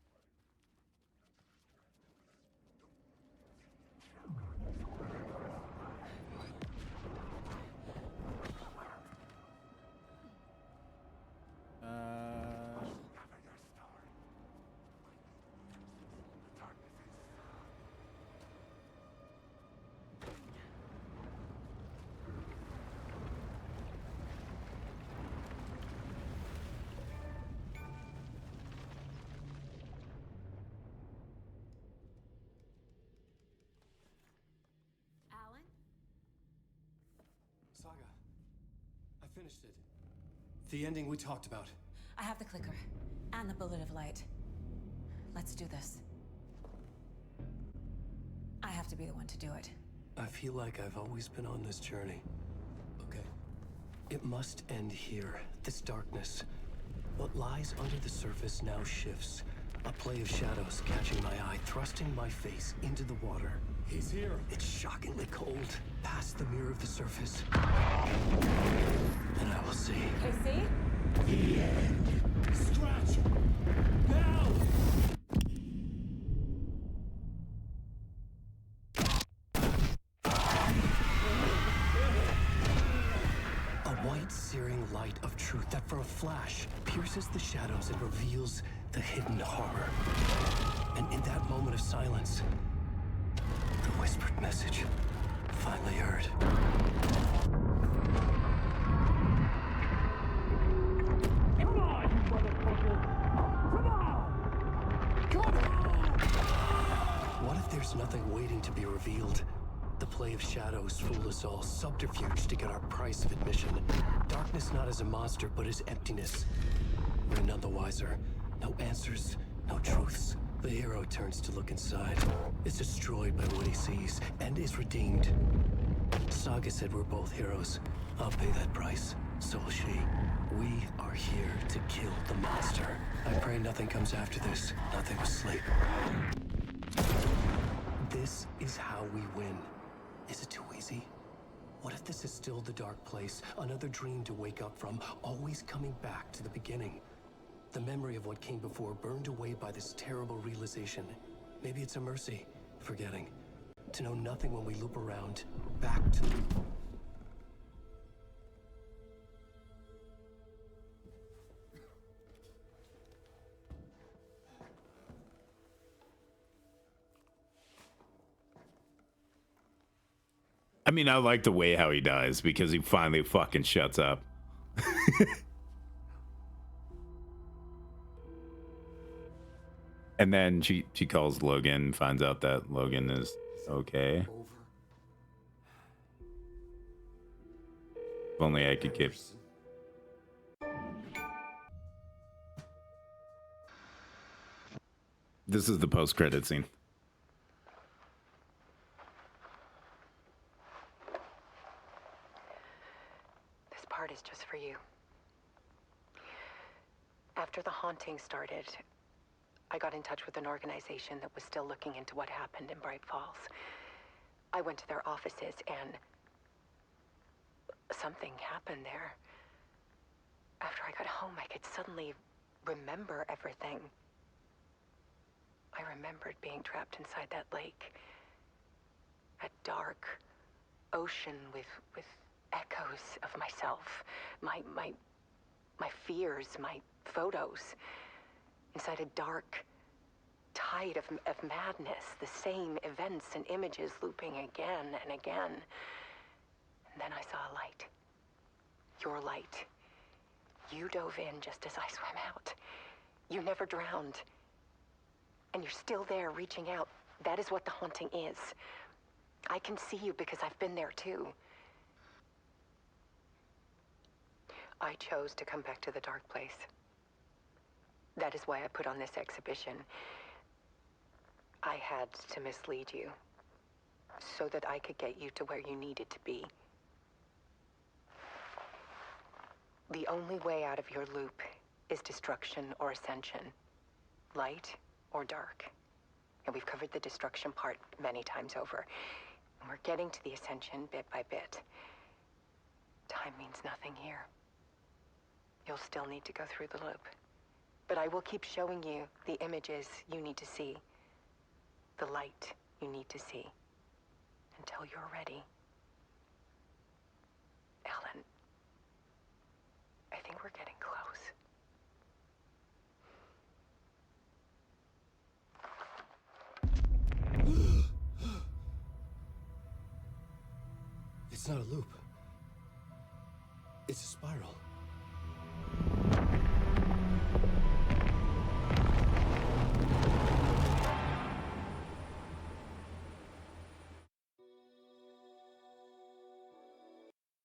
Alan? Saga, I finished it. The ending we talked about. I have the clicker and the bullet of light. Let's do this. I have to be the one to do it. I feel like I've always been on this journey. Okay. It must end here. This darkness. What lies under the surface now shifts. A play of shadows catching my eye, thrusting my face into the water. He's here. It's shockingly cold. Past the mirror of the surface. And I will see. Casey? The end. Scratch! Now! A white, searing light of truth that for a flash pierces the shadows and reveals the hidden horror. And in that moment of silence, the whispered message finally heard. Come on, you motherfucker! Come on! Come on! What if there's nothing waiting to be revealed? The play of shadows fool us all, subterfuge to get our price of admission. Darkness not as a monster, but as emptiness. We're none the wiser. No answers, no truths. The hero turns to look inside, is destroyed by what he sees, and is redeemed. Saga said we're both heroes. I'll pay that price. So will she. We are here to kill the monster. I pray nothing comes after this. Nothing but sleep. This is how we win. Is it too easy? What if this is still the dark place? Another dream to wake up from, always coming back to the beginning. The memory of what came before burned away by this terrible realization. Maybe it's a mercy, forgetting. To know nothing when we loop around, back to... I mean, I like the way how he dies because he finally fucking shuts up. And then she calls Logan, finds out that Logan is okay. If only I could get... This is the post-credit scene. This part is just for you. After the haunting started, I got in touch with an organization that was still looking into what happened in Bright Falls. I went to their offices and something happened there. After I got home, I could suddenly remember everything. I remembered being trapped inside that lake. A dark ocean with echoes of myself. My fears, my photos. Inside a dark tide of madness. The same events and images looping again and again. And then I saw a light. Your light. You dove in just as I swam out. You never drowned. And you're still there reaching out. That is what the haunting is. I can see you because I've been there too. I chose to come back to the dark place. That is why I put on this exhibition. I had to mislead you, so that I could get you to where you needed to be. The only way out of your loop is destruction or ascension, light or dark. And we've covered the destruction part many times over. We're getting to the Ascension bit by bit. Time means nothing here. You'll still need to go through the loop. But I will keep showing you the images you need to see. The light you need to see. Until you're ready. Alan, I think we're getting close. It's not a loop. It's a spiral.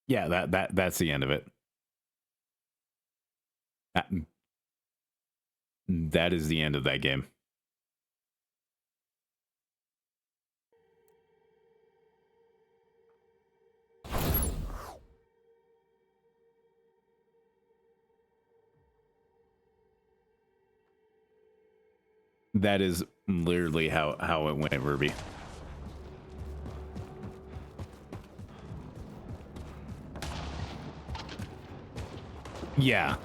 Yeah, that's the end of it. That is the end of that game. That is literally how it went, Ruby. Yeah.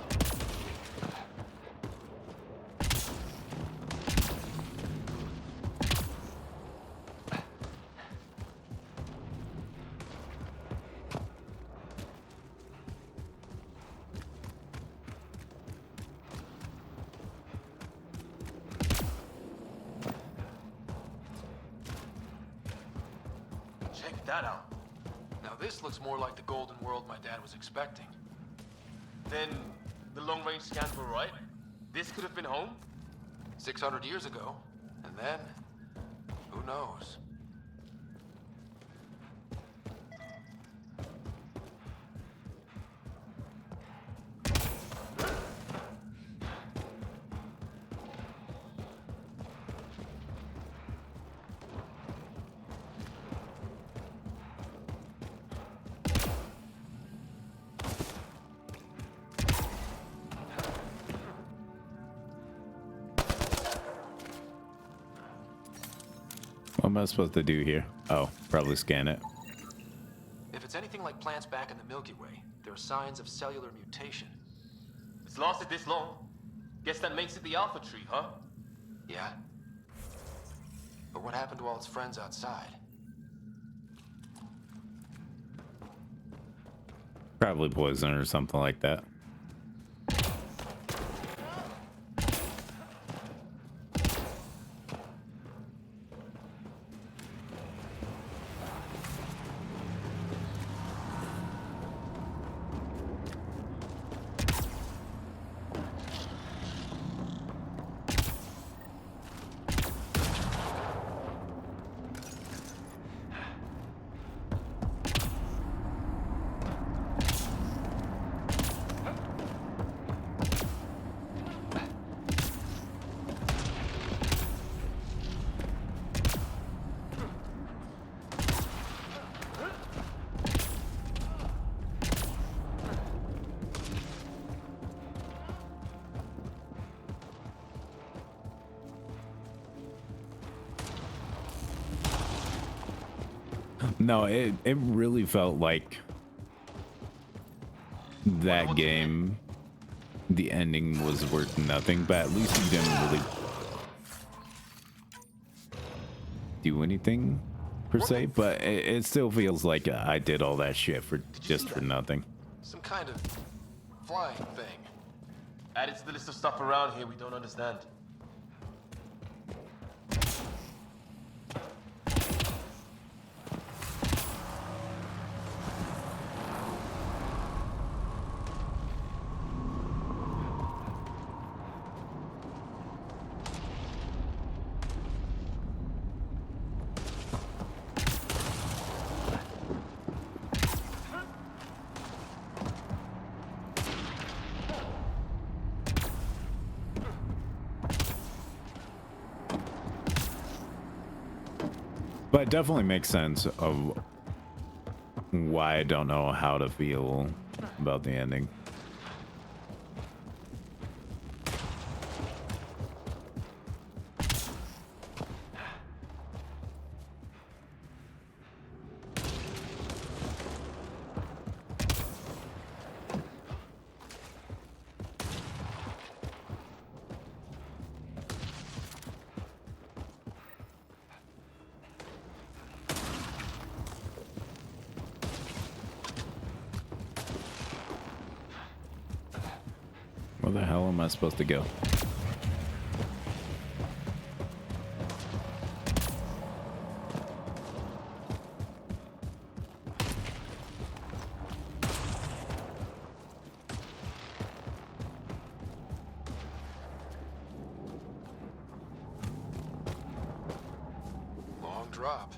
Check that out. Now this looks more like the golden world my dad was expecting. Then the long-range scans were right? This could have been home? 600 years ago. And then, who knows? What am I supposed to do here? Oh, probably scan it. If it's anything like plants back in the Milky Way, there are signs of cellular mutation. It's lasted this long. Guess that makes it the Alpha Tree, huh? Yeah. But what happened to all its friends outside? Probably poison or something like that. No, it really felt like that game, the ending was worth nothing, but at least you didn't really do anything per se, but it still feels like I did all that shit for just for nothing. Some kind of flying thing. Added to the list of stuff around here we don't understand. But it definitely makes sense of why I don't know how to feel about the ending. Where the hell am I supposed to go? Long drop.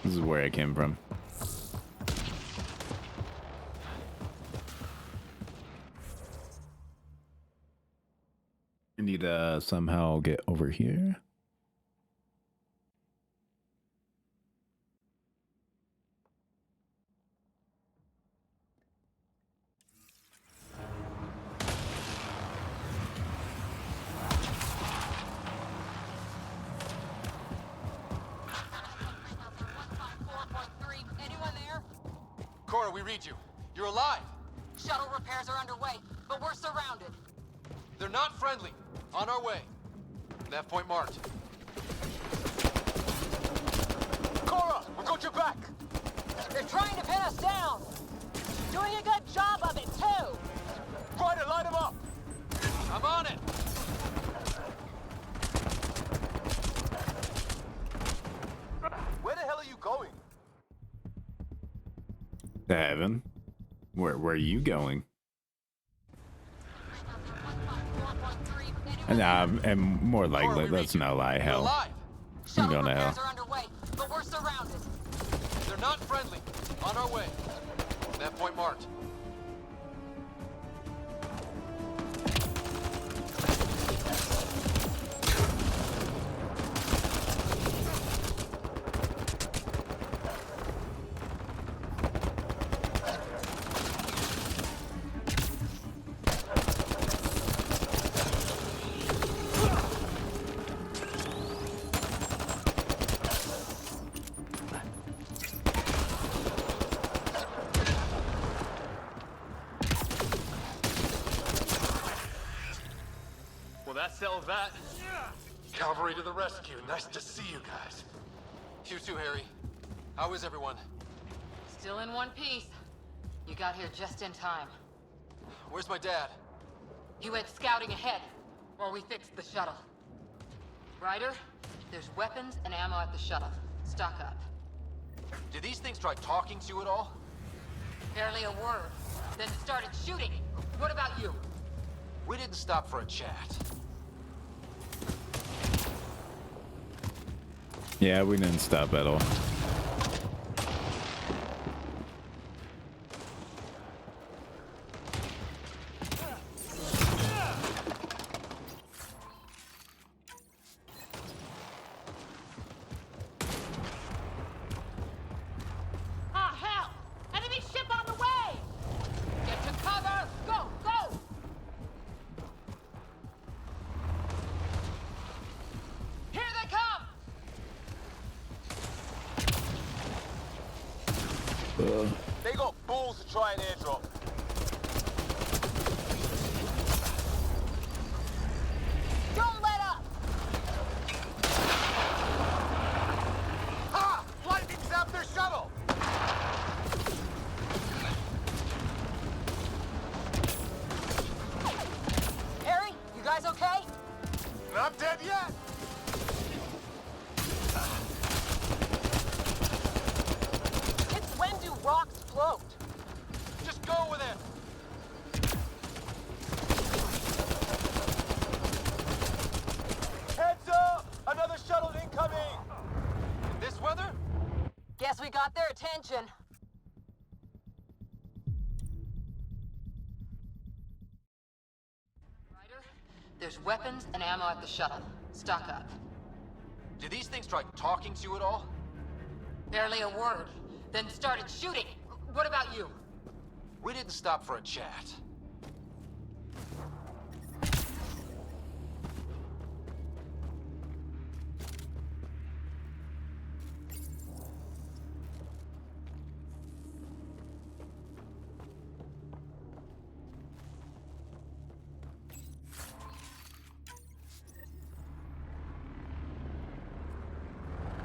This is where I came from. I need to somehow get over here. Anyone there? Cora, we read you. You're alive. Shuttle repairs are underway, but we're surrounded. They're not friendly. On our way. Nav point marked. Cora, we got your back. They're trying to pin us down. Doing a good job of it, too. Ryder, line them up. I'm on it. Where the hell are you going? To heaven. Where are you going? And more likely, let's not lie, hell. I'm going to hell. Are underway, but we're surrounded. They're not friendly. On our way. Nav point marked. Well, that settled that. Cavalry to the rescue. Nice to see you guys. You too, Harry. How is everyone? Still in one piece. You got here just in time. Where's my dad? He went scouting ahead while we fixed the shuttle. Ryder, there's weapons and ammo at the shuttle. Stock up. Did these things try talking to you at all? Barely a word. Then started shooting. What about you? We didn't stop for a chat. Yeah, we didn't stop at all. Ah, hell! Enemy ship on the way! Get to cover! Go, go! Here they come! They got balls to try an airdrop. Don't let up! Ha! Lightning zapped their shuttle! Harry, you guys okay? Not dead yet! It's when do rocks float? Just go with it. Heads up! Another shuttle incoming! In this weather? Guess we got their attention. Ryder, there's weapons and ammo at the shuttle. Stock up. Did these things try talking to you at all? Barely a word. Then started shooting. What about you? We didn't stop for a chat.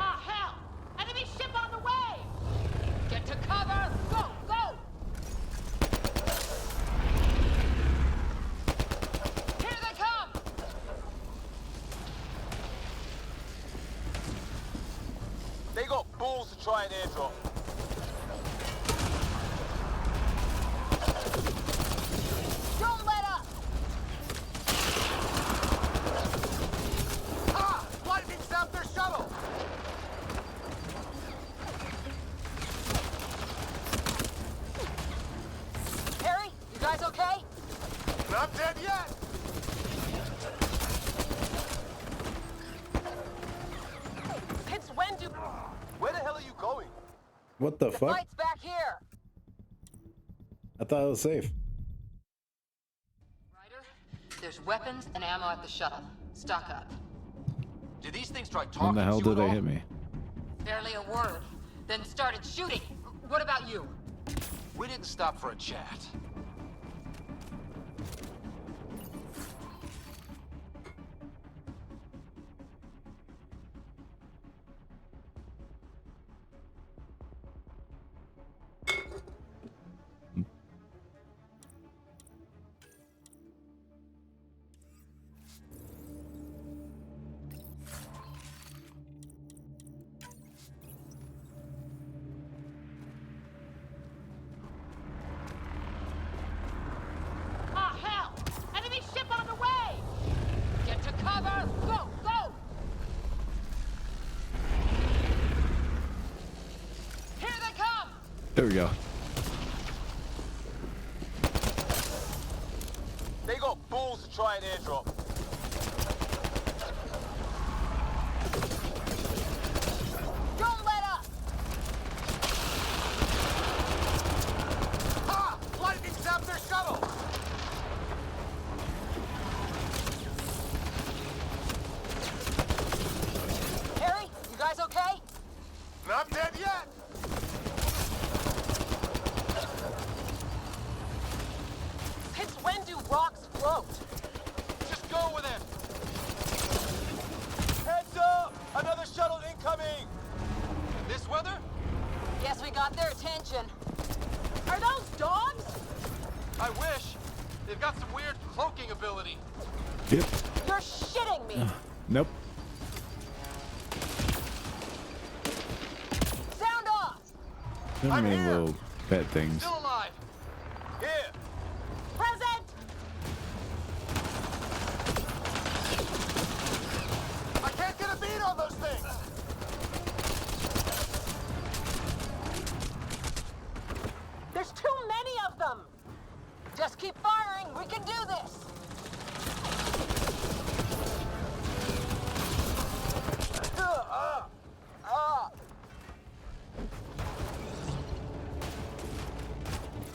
Ah, hell! Enemy ship on the way! Get to cover! Go, go! Here they come! They got balls to try and airdrop. Don't let up! Ah! Lightning stopped their shuttle! Harry, you guys okay? Not dead yet! It's when do... Where the hell are you going? What the fuck? Fight's back here! I thought it was safe. Ryder, there's weapons and ammo at the shuttle. Stock up. Did these things try When talking the hell to you did at they all? hit me? Barely a word. Then started shooting. What about you? We didn't stop for a chat. Ah, hell! Enemy ship on the way! Get to cover! Go, go! Here they come! There we go. They got balls to try and airdrop. Don't let up! Ah! Lightning stopped their shuttle! Harry, you guys okay? Not dead yet! Since when do rocks float? Just go with it! Heads up! Another shuttle incoming! This weather? Guess we got their attention. Are those dogs? I wish. They've got some weird cloaking ability. Yep. You're shitting me! Nope. Sound off! Them I'm mean here. little pet things. Still alive. Here! Present! I can't get a beat on those things! There's too many of them! Just keep firing, we can do this!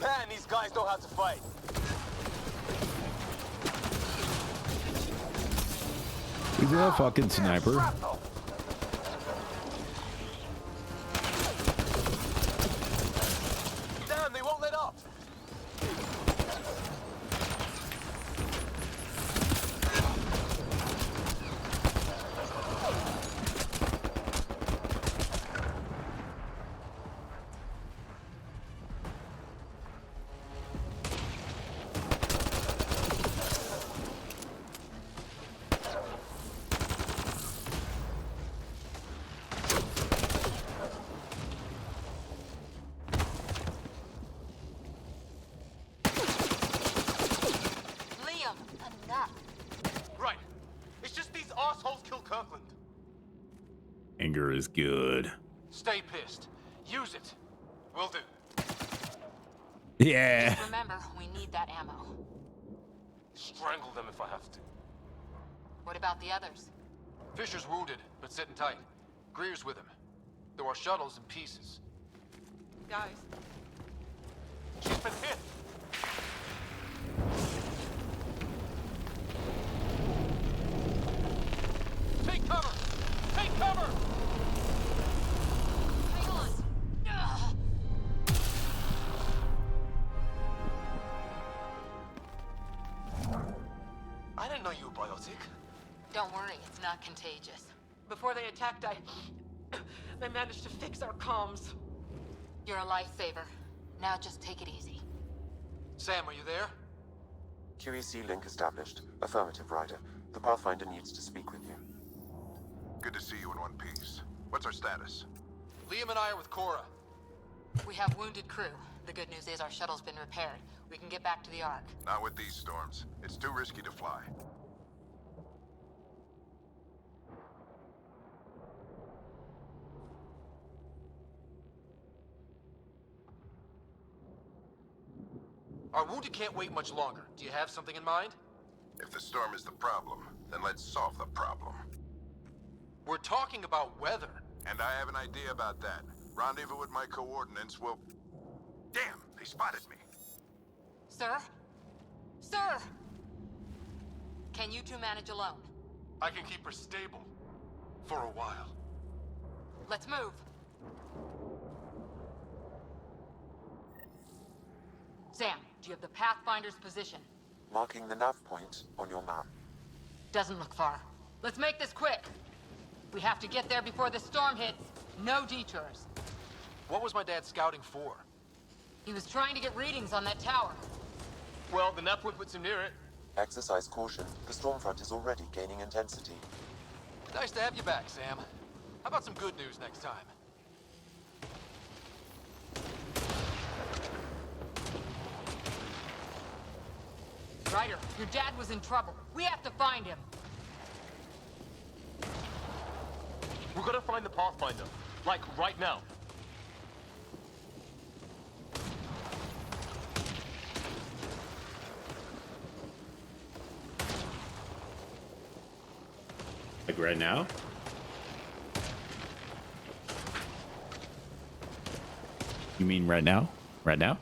Man, these guys know how to fight. He's a fucking sniper. Shrapnel. Damn, they won't let up. Liam, enough. Right. It's just these assholes killed Kirkland. Anger is good. Stay pissed. Use it. Will do. Yeah. Remember, we need that ammo. Strangle them if I have to. What about the others? Fisher's wounded, but sitting tight. Greer's with him. Though our shuttle's in pieces. Guys, She's been hit! Take cover! Take cover! Hang on! Ugh. I didn't know you were biotic. Don't worry, it's not contagious. before they attacked, I managed to fix our comms. You're a lifesaver. Now just take it easy. Sam, are you there? QEC link established. Affirmative, Ryder. The Pathfinder needs to speak with you. Good to see you in one piece. What's our status? Liam and I are with Cora. We have wounded crew. The good news is our shuttle's been repaired. We can get back to the Ark. Not with these storms. It's too risky to fly. Our wounded can't wait much longer. Do you have something in mind? If the storm is the problem, then let's solve the problem. We're talking about weather. And I have an idea about that. Rendezvous with my coordinates will... Damn, they spotted me. Sir? Sir! Can you two manage alone? I can keep her stable. For a while. Let's move. Sam, do you have the Pathfinder's position? Marking the nav point on your map. Doesn't look far. Let's make this quick. We have to get there before the storm hits. No detours. What was my dad scouting for? He was trying to get readings on that tower. Well, the nav point puts him near it. Exercise caution. The storm front is already gaining intensity. Nice to have you back, Sam. How about some good news next time? Ryder, your dad was in trouble. We have to find him. We're gonna find the Pathfinder. Like, right now. Like right now? You mean right now? Right now?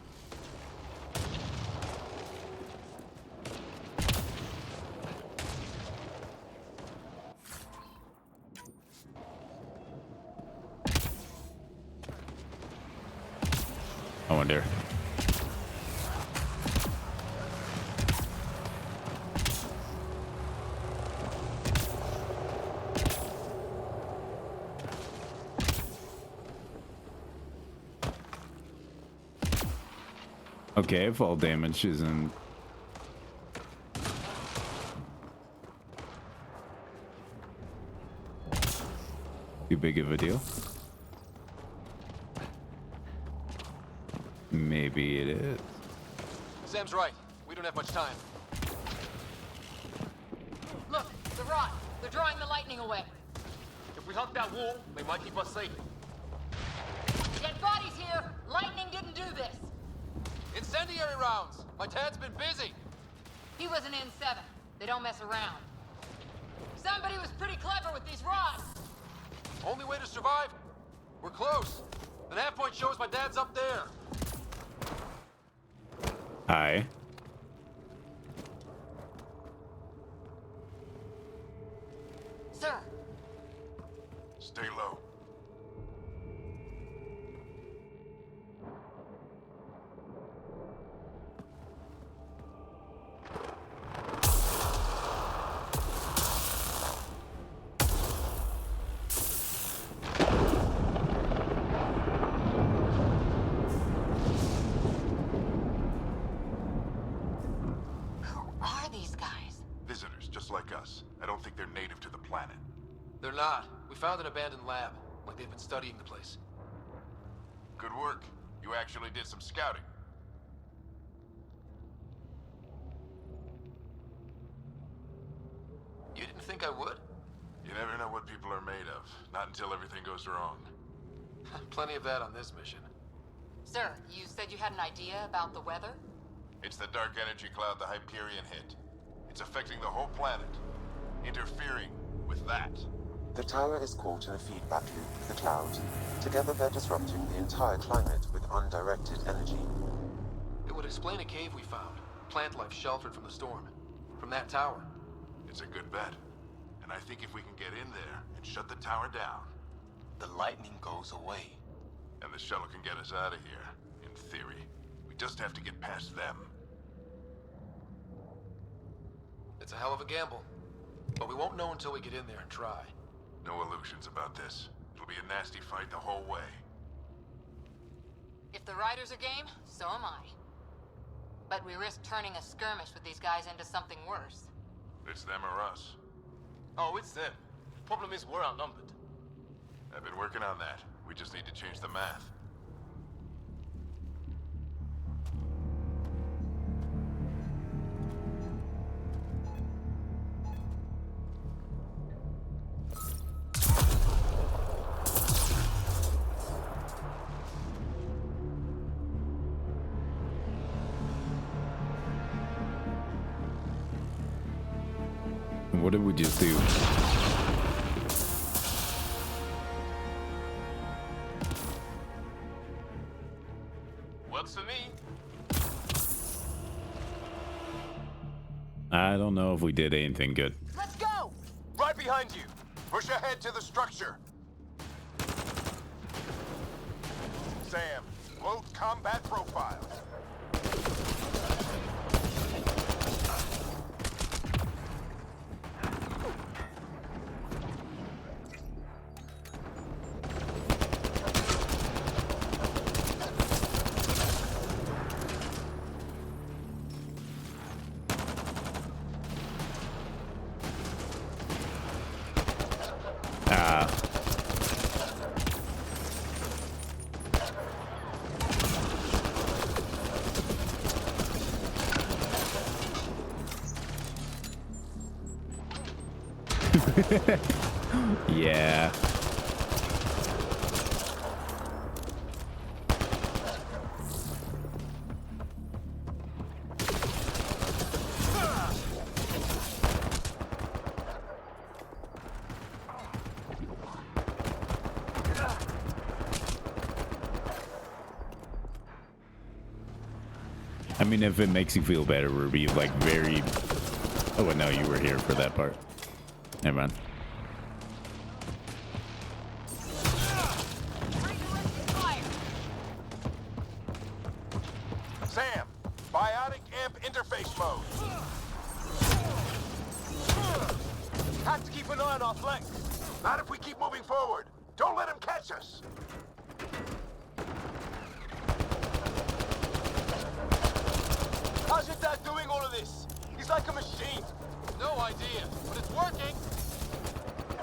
I wonder. Okay, fall damage isn't too big of a deal. Maybe it is. Sam's right. We don't have much time. Look, the rod. They're drawing the lightning away. If we hug that wall, they might keep us safe. Dead bodies here. Lightning didn't do this. Incendiary rounds! My dad's been busy! He was an N7. They don't mess around. Somebody was pretty clever with these rods. Only way to survive? We're close. The nav point shows my dad's up there. Hi. Sir. Stay low. Are these guys? Visitors, just like us. I don't think they're native to the planet. They're not. We found an abandoned lab. Like they've been studying the place. Good work. You actually did some scouting. You didn't think I would? You never know what people are made of. Not until everything goes wrong. Plenty of that on this mission. Sir, you said you had an idea about the weather? It's the dark energy cloud the Hyperion hit. It's affecting the whole planet. Interfering with that. The tower is caught in a feedback loop with the cloud. Together they're disrupting the entire climate with undirected energy. It would explain a cave we found. Plant life sheltered from the storm. From that tower. It's a good bet. And I think if we can get in there and shut the tower down... The lightning goes away. And the shuttle can get us out of here, in theory. We just have to get past them. It's a hell of a gamble. But we won't know until we get in there and try. No illusions about this. It'll be a nasty fight the whole way. If the riders are game, so am I. But we risk turning a skirmish with these guys into something worse. It's them or us. Oh, it's them. Problem is, we're outnumbered. I've been working on that. We just need to change the math. What did we just do? Works for me. I don't know if we did anything good. Let's go! Right behind you. Push ahead to the structure. Sam, load combat profiles. Yeah. I mean, if it makes you feel better, Ruby, like very... Oh, no, you were here for that part. Never mind. Sam, biotic amp interface mode. Have to keep an eye on our flank. Not if we keep moving forward. Don't let him catch us. How's your dad doing all of this? He's like a machine. No idea, but it's working.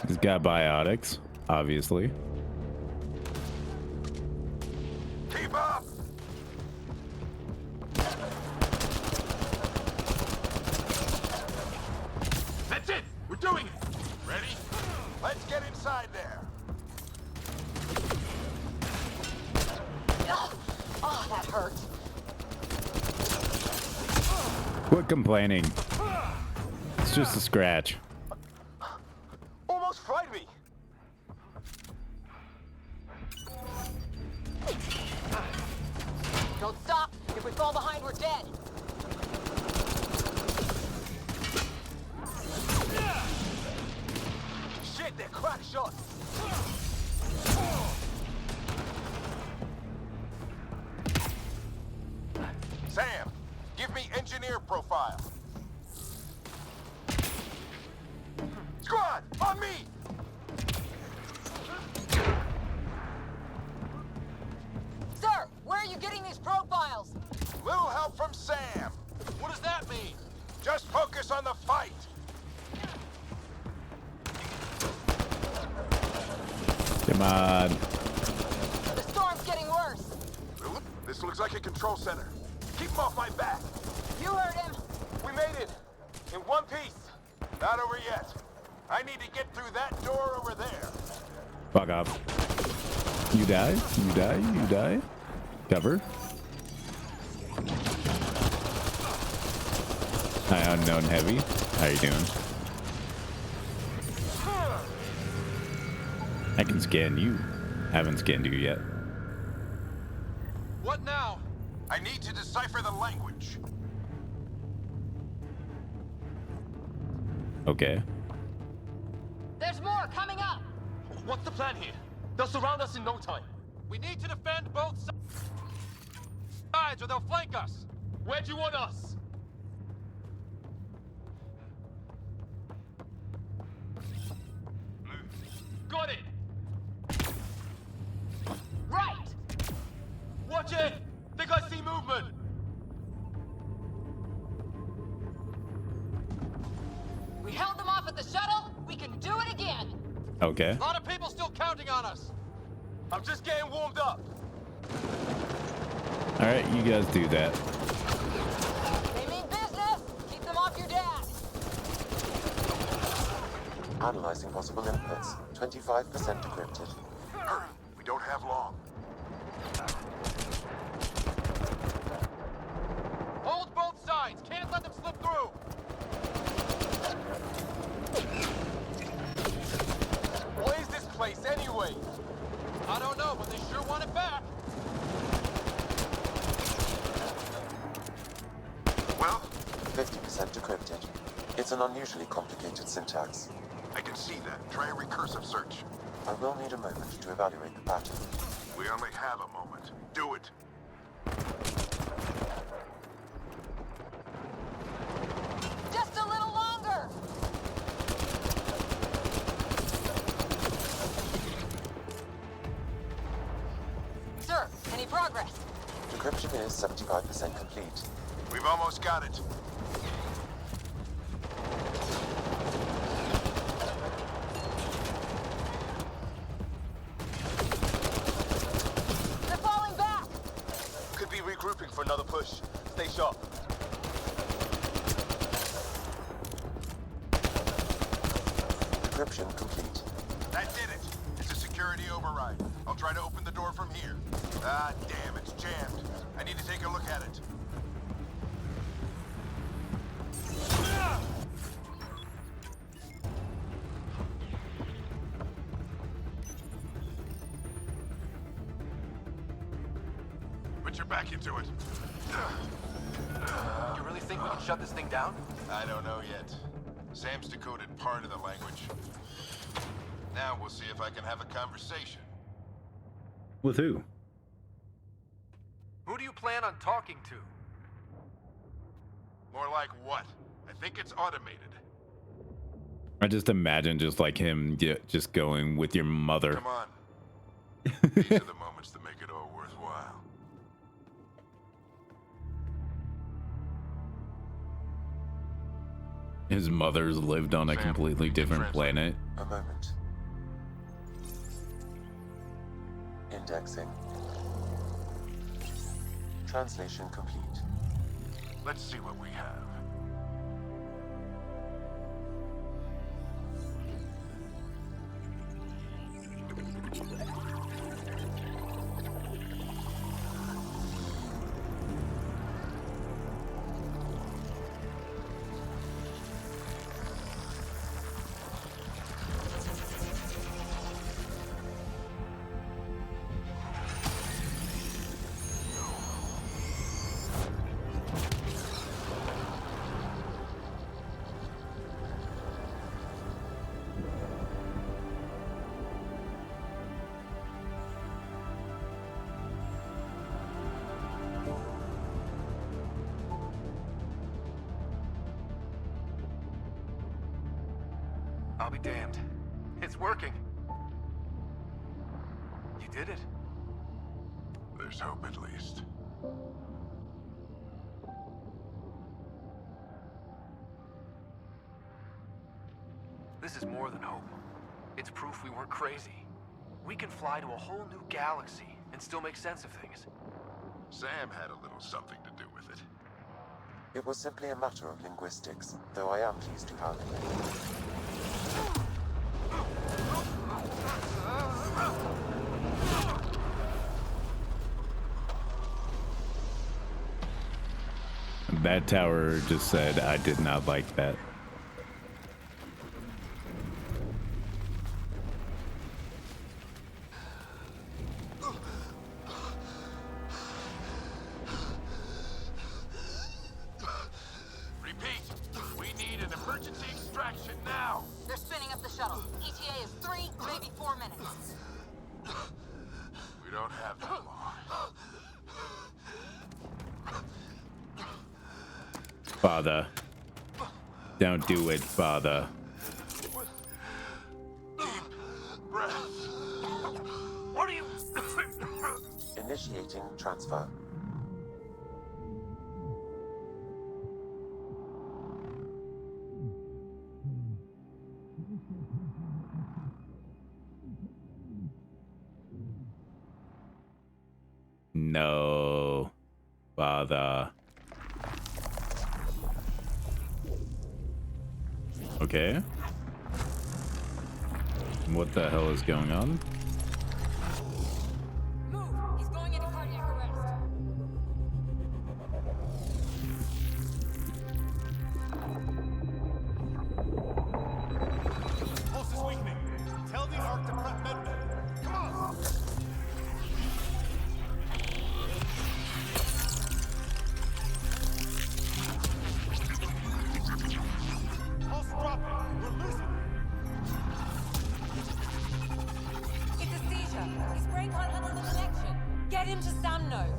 He's got biotics, obviously. Keep up! That's it! We're doing it! Ready? Let's get inside there. Oh, that hurt. Quit complaining. It's just a scratch. Almost fried me. Don't stop. If we fall behind, we're dead. Shit, they're crack shots. Sam, give me engineer profile. Squad, on me! Sir, where are you getting these profiles? Little help from Sam. What does that mean? Just focus on the fight. Come on. The storm's getting worse. This looks like a control center. Keep him off my back. You heard him. We made it. In one piece. Not over yet. I need to get through that door over there. Fuck off. You die. You die. You die. Cover. Hi, unknown heavy. How you doing? I can scan you. Haven't scanned you yet. What now? I need to decipher the language. Okay. There's more coming up. What's the plan here? They'll surround us in no time. We need to defend both sides or they'll flank us. Where do you want us? Got it! Right! Watch it! Think I see movement! We held them off at the shuttle. We can do it again. Okay. A lot of people still counting on us. I'm just getting warmed up. All right, you guys do that. They mean business. Keep them off your dad. Analyzing possible inputs. 25% decrypted. Hurry, we don't have long. Hold both sides. Can't let them slip through. What is this place anyway? I don't know, but they sure want it back. Well, 50% decrypted. It's an unusually complicated syntax. I can see that. Try a recursive search. I will need a moment to evaluate the pattern. We only have a moment. Do it. Just a little longer. Sir, any progress? Decryption is 75% complete. We've almost got it. They're falling back. Could be regrouping for another push. Stay sharp. Decryption complete. That did it. It's a security override. I'll try to open the door from here. Ah, damn, it's jammed. I need to take a look at it. Put your back into it. You really think we can shut this thing down? I don't know yet. Sam's decoded part of the language. Now we'll see if I can have a conversation. With who? Who do you plan on talking to? More like what? I think it's automated. I just imagine just like him just going with your mother. Come on. These are the moments that make it all worthwhile. His mother's lived on a completely different planet. A moment. Indexing. Translation complete. Let's see what we have. I'll be damned. It's working. You did it. There's hope at least. This is more than hope. It's proof we weren't crazy. We can fly to a whole new galaxy and still make sense of things. Sam had a little something to do with it. It was simply a matter of linguistics, though I am pleased to have it. That tower just said I did not like that. Emergency extraction now! They're spinning up the shuttle. ETA is 3, maybe 4 minutes. We don't have that long. Father. Don't do it, Father. Breath. What are you... Initiating transfer. No, Father. Okay. What the hell is going on? Move! He's going into cardiac arrest. Pulse is weakening. Tell the Ark to prep medbay. Come on! Pulse dropping. We're losing. It's a seizure. His brain can't handle the connection. Get him to Sam node.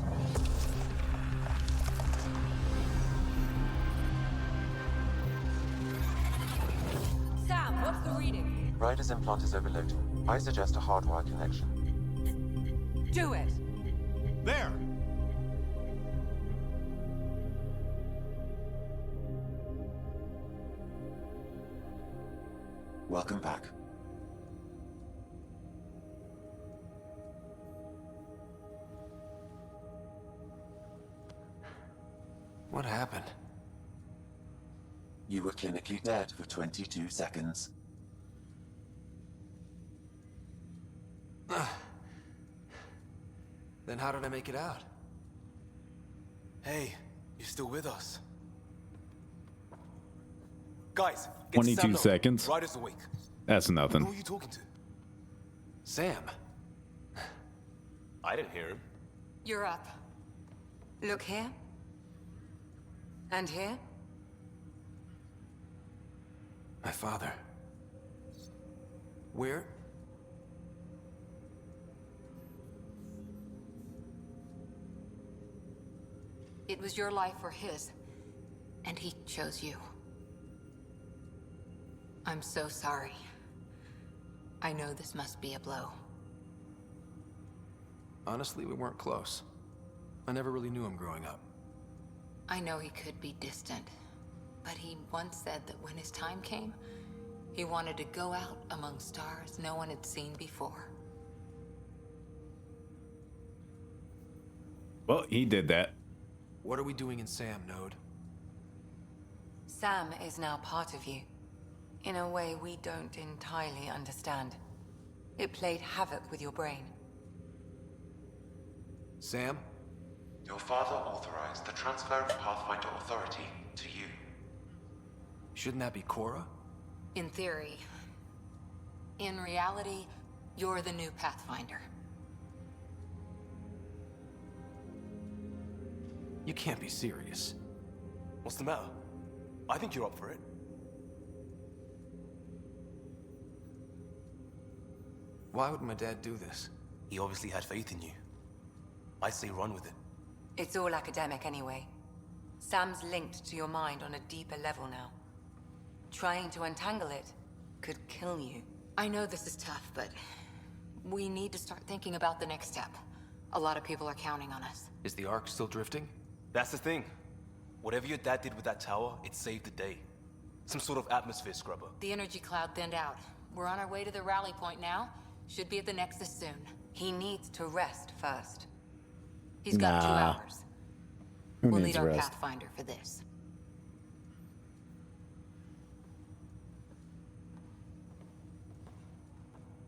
Sam, what's the reading? Ryder's implant is overloaded. I suggest a hardwire connection. Do it. There! Welcome back. What happened? You were clinically dead for 22 seconds. Then how did I make it out? Hey, you're still with us. Guys, get 22 Sam seconds. Ryder's awake. That's nothing. Who are you talking to? Sam. I didn't hear him. You're up. Look here. And here. My father. Where? It was your life or his, and he chose you. I'm so sorry. I know this must be a blow. Honestly, we weren't close. I never really knew him growing up. I know he could be distant, but he once said that when his time came, he wanted to go out among stars no one had seen before. Well, he did that. What are we doing in Sam, Node? Sam is now part of you. In a way we don't entirely understand. It played havoc with your brain. Sam? Your father authorized the transfer of Pathfinder authority to you. Shouldn't that be Cora? In theory. In reality, you're the new Pathfinder. You can't be serious. What's the matter? I think you're up for it. Why would my dad do this? He obviously had faith in you. I say run with it. It's all academic anyway. Sam's linked to your mind on a deeper level now. Trying to untangle it could kill you. I know this is tough, but we need to start thinking about the next step. A lot of people are counting on us. Is the Ark still drifting? That's the thing. Whatever your dad did with that tower, it saved the day. Some sort of atmosphere scrubber. The energy cloud thinned out. We're on our way to the rally point now. Should be at the Nexus soon. He needs to rest first. He's got 2 Nah. hours. Who We'll needs need our rest? Pathfinder for this.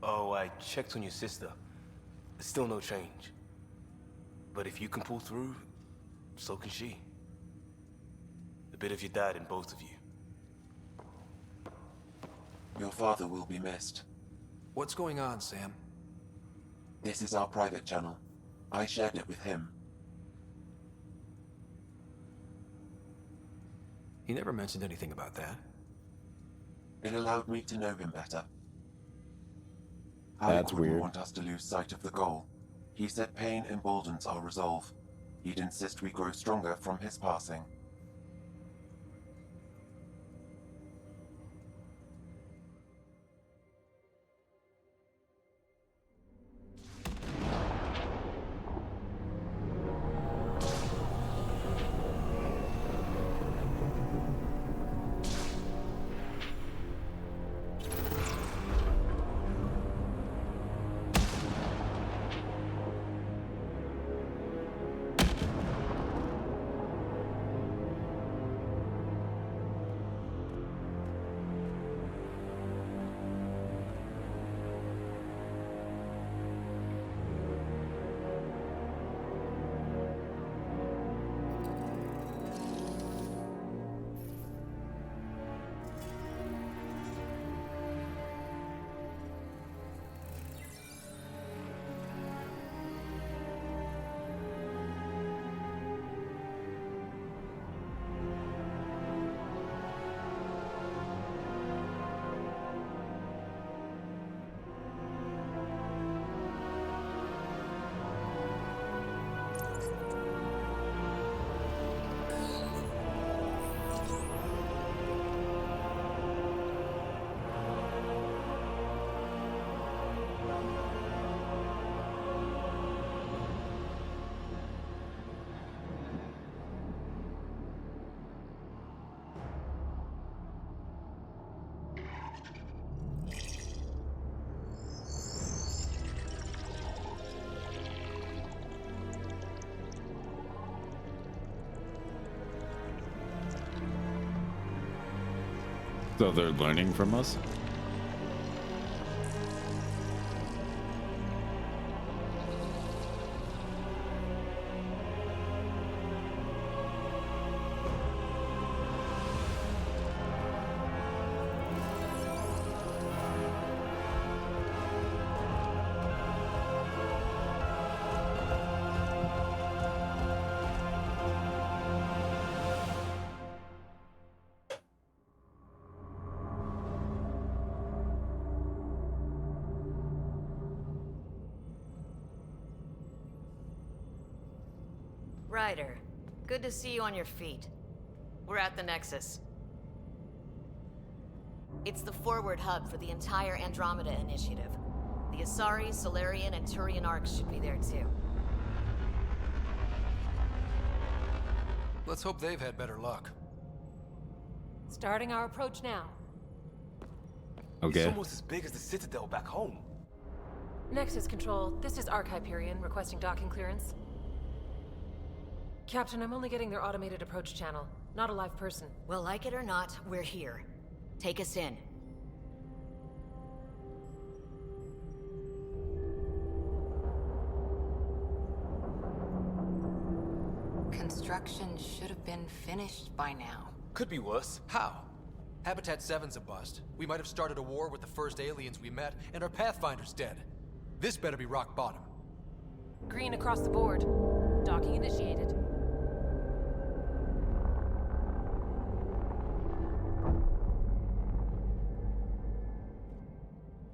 Oh, I checked on your sister. There's still no change. But if you can pull through, so can she. A bit of your dad in both of you. Your father will be missed. What's going on, Sam? This is our private channel. I shared it with him. He never mentioned anything about that. It allowed me to know him better. Alec That's wouldn't weird. want us to lose sight of the goal. He said pain emboldens our resolve. He'd insist we grow stronger from his passing. So they're learning from us? Ryder, good to see you on your feet. We're at the Nexus. It's the forward hub for the entire Andromeda initiative. The Asari, Solarian, and Turian arcs should be there too. Let's hope they've had better luck. Starting our approach now. Okay. It's almost as big as the Citadel back home. Nexus Control, this is Arc Hyperion requesting docking clearance. Captain, I'm only getting their automated approach channel, not a live person. Well, like it or not, we're here. Take us in. Construction should have been finished by now. Could be worse. How? Habitat 7's a bust. We might have started a war with the first aliens we met, and our Pathfinder's dead. This better be rock bottom. Green across the board. Docking initiated.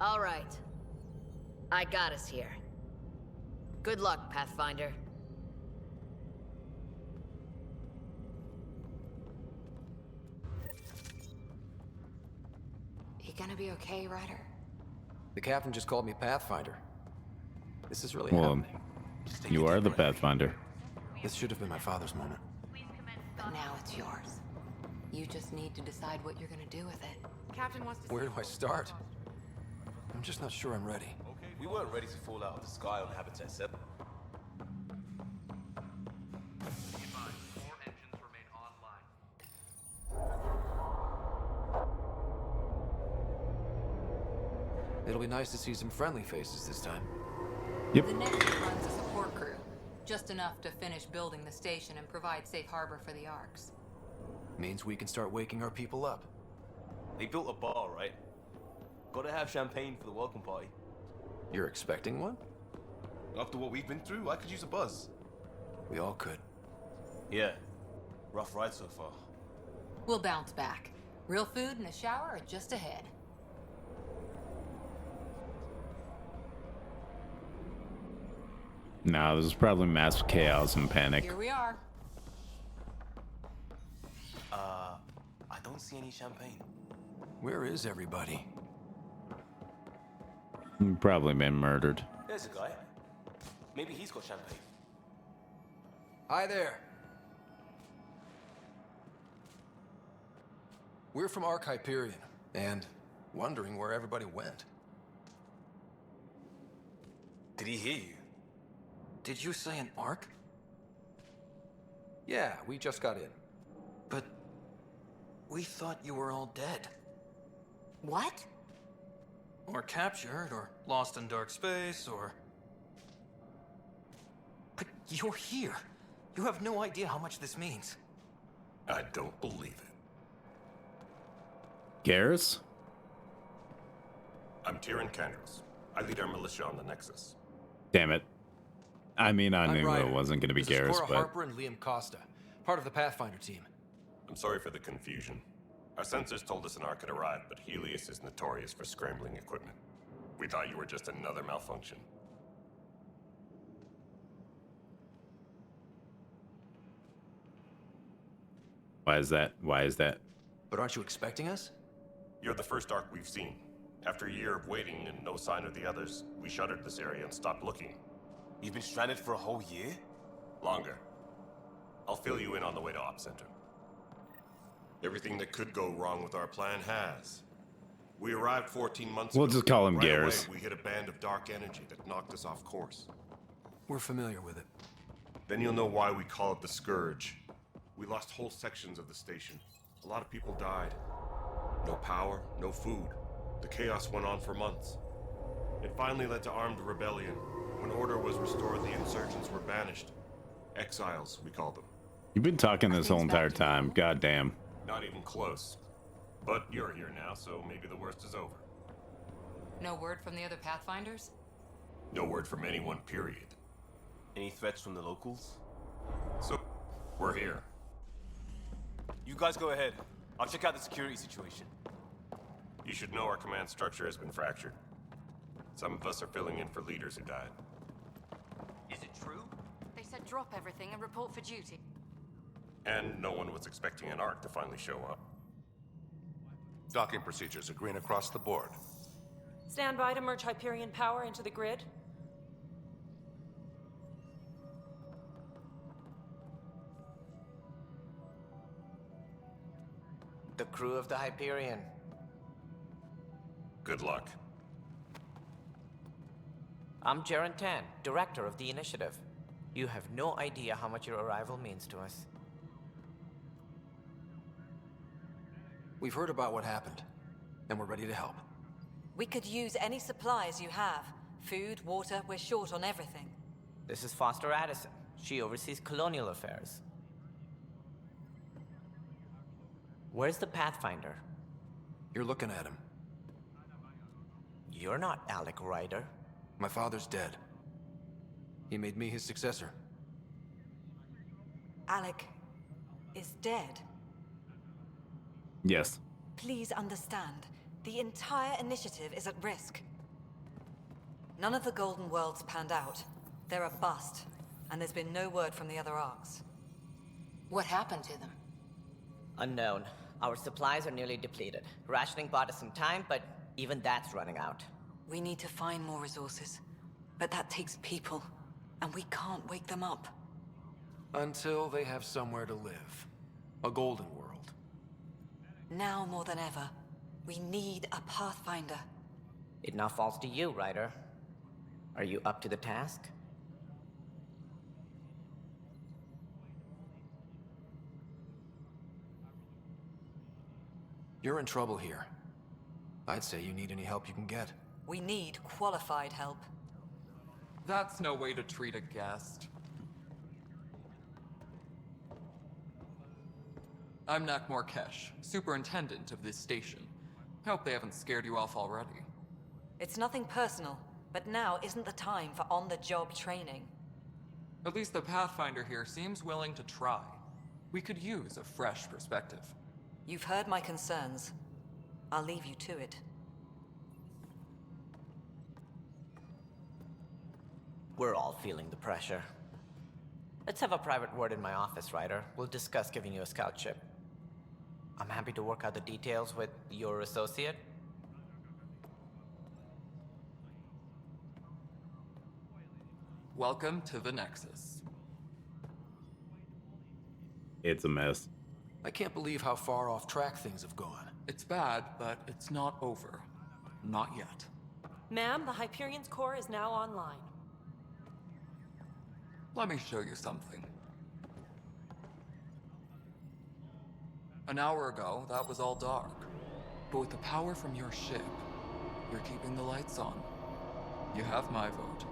All right. I got us here. Good luck, Pathfinder. You gonna be okay, Ryder? The captain just called me Pathfinder. This is really Well, happening. Just take you a are deep the breath. Pathfinder. This should have been my father's moment. But now it's yours. You just need to decide what you're gonna do with it. Captain wants to Where do I start? I'm just not sure I'm ready. We weren't ready to fall out of the sky on Habitat 7. It'll be nice to see some friendly faces this time. Yep. The Nexus runs a support crew. Just enough to finish building the station and provide safe harbor for the arcs. Means we can start waking our people up. They built a bar, right? Gotta have champagne for the welcome party. You're expecting one? After what we've been through, I could use a buzz. We all could. Yeah. Rough ride so far. We'll bounce back. Real food and a shower are just ahead. Nah, this is probably mass chaos and panic. Here we are. I don't see any champagne. Where is everybody? Probably been murdered. There's a guy. Maybe he's got champagne. Hi there. We're from Ark Hyperion, and wondering where everybody went. Did he hear you? Did you say an Ark? Yeah, we just got in. But we thought you were all dead. What? Or captured, or lost in dark space, or... But you're here. You have no idea how much this means. I don't believe it. Garrus? I'm Tyrion Candros. I lead our militia on the Nexus. Damn it. I mean, I I'm knew Ryder. it wasn't going to be This is Garrus, Cora but... Harper and Liam Costa, part of the Pathfinder team. I'm sorry for the confusion. Our sensors told us an Ark had arrived, but Helios is notorious for scrambling equipment. We thought you were just another malfunction. Why is that? Why is that? But aren't you expecting us? You're the first Ark we've seen. After a year of waiting and no sign of the others, we shuttered this area and stopped looking. You've been stranded for a whole year? Longer. I'll fill you in on the way to Op Center. Everything that could go wrong with our plan has. We arrived 14 months ago. We'll just call him right Garrus. away, we hit a band of dark energy that knocked us off course. We're familiar with it. Then you'll know why we call it the Scourge. We lost whole sections of the station. A lot of people died. No power, no food. The chaos went on for months. It finally led to armed rebellion. When order was restored, the insurgents were banished. Exiles, we call them. You've been talking this whole entire time. God damn. Not even close. But you're here now, so maybe the worst is over. No word from the other Pathfinders? No word from anyone, period. Any threats from the locals? So, we're here. You guys go ahead. I'll check out the security situation. You should know our command structure has been fractured. Some of us are filling in for leaders who died. Is it true? They said drop everything and report for duty. And no one was expecting an Ark to finally show up. Docking procedures are green across the board. Stand by to merge Hyperion power into the grid. The crew of the Hyperion. Good luck. I'm Jaren Tan, director of the initiative. You have no idea how much your arrival means to us. We've heard about what happened, and we're ready to help. We could use any supplies you have. Food, water, we're short on everything. This is Foster Addison. She oversees colonial affairs. Where's the Pathfinder? You're looking at him. You're not Alec Ryder. My father's dead. He made me his successor. Alec is dead. Yes. Please understand, the entire initiative is at risk. None of the Golden Worlds panned out. They're a bust, and there's been no word from the other arcs. What happened to them? Unknown. Our supplies are nearly depleted. Rationing bought us some time, but even that's running out. We need to find more resources, but that takes people, and we can't wake them up. Until they have somewhere to live. A golden world. Now more than ever, we need a Pathfinder. It now falls to you, Ryder. Are you up to the task? You're in trouble here. I'd say you need any help you can get. We need qualified help. That's no way to treat a guest. I'm Nak Morkesh, superintendent of this station. Hope they haven't scared you off already. It's nothing personal, but now isn't the time for on-the-job training. At least the Pathfinder here seems willing to try. We could use a fresh perspective. You've heard my concerns. I'll leave you to it. We're all feeling the pressure. Let's have a private word in my office, Ryder. We'll discuss giving you a scout ship. I'm happy to work out the details with your associate. Welcome to the Nexus. It's a mess. I can't believe how far off track things have gone. It's bad, but it's not over. Not yet. Ma'am, the Hyperion's core is now online. Let me show you something. An hour ago, that was all dark. But with the power from your ship, you're keeping the lights on. You have my vote.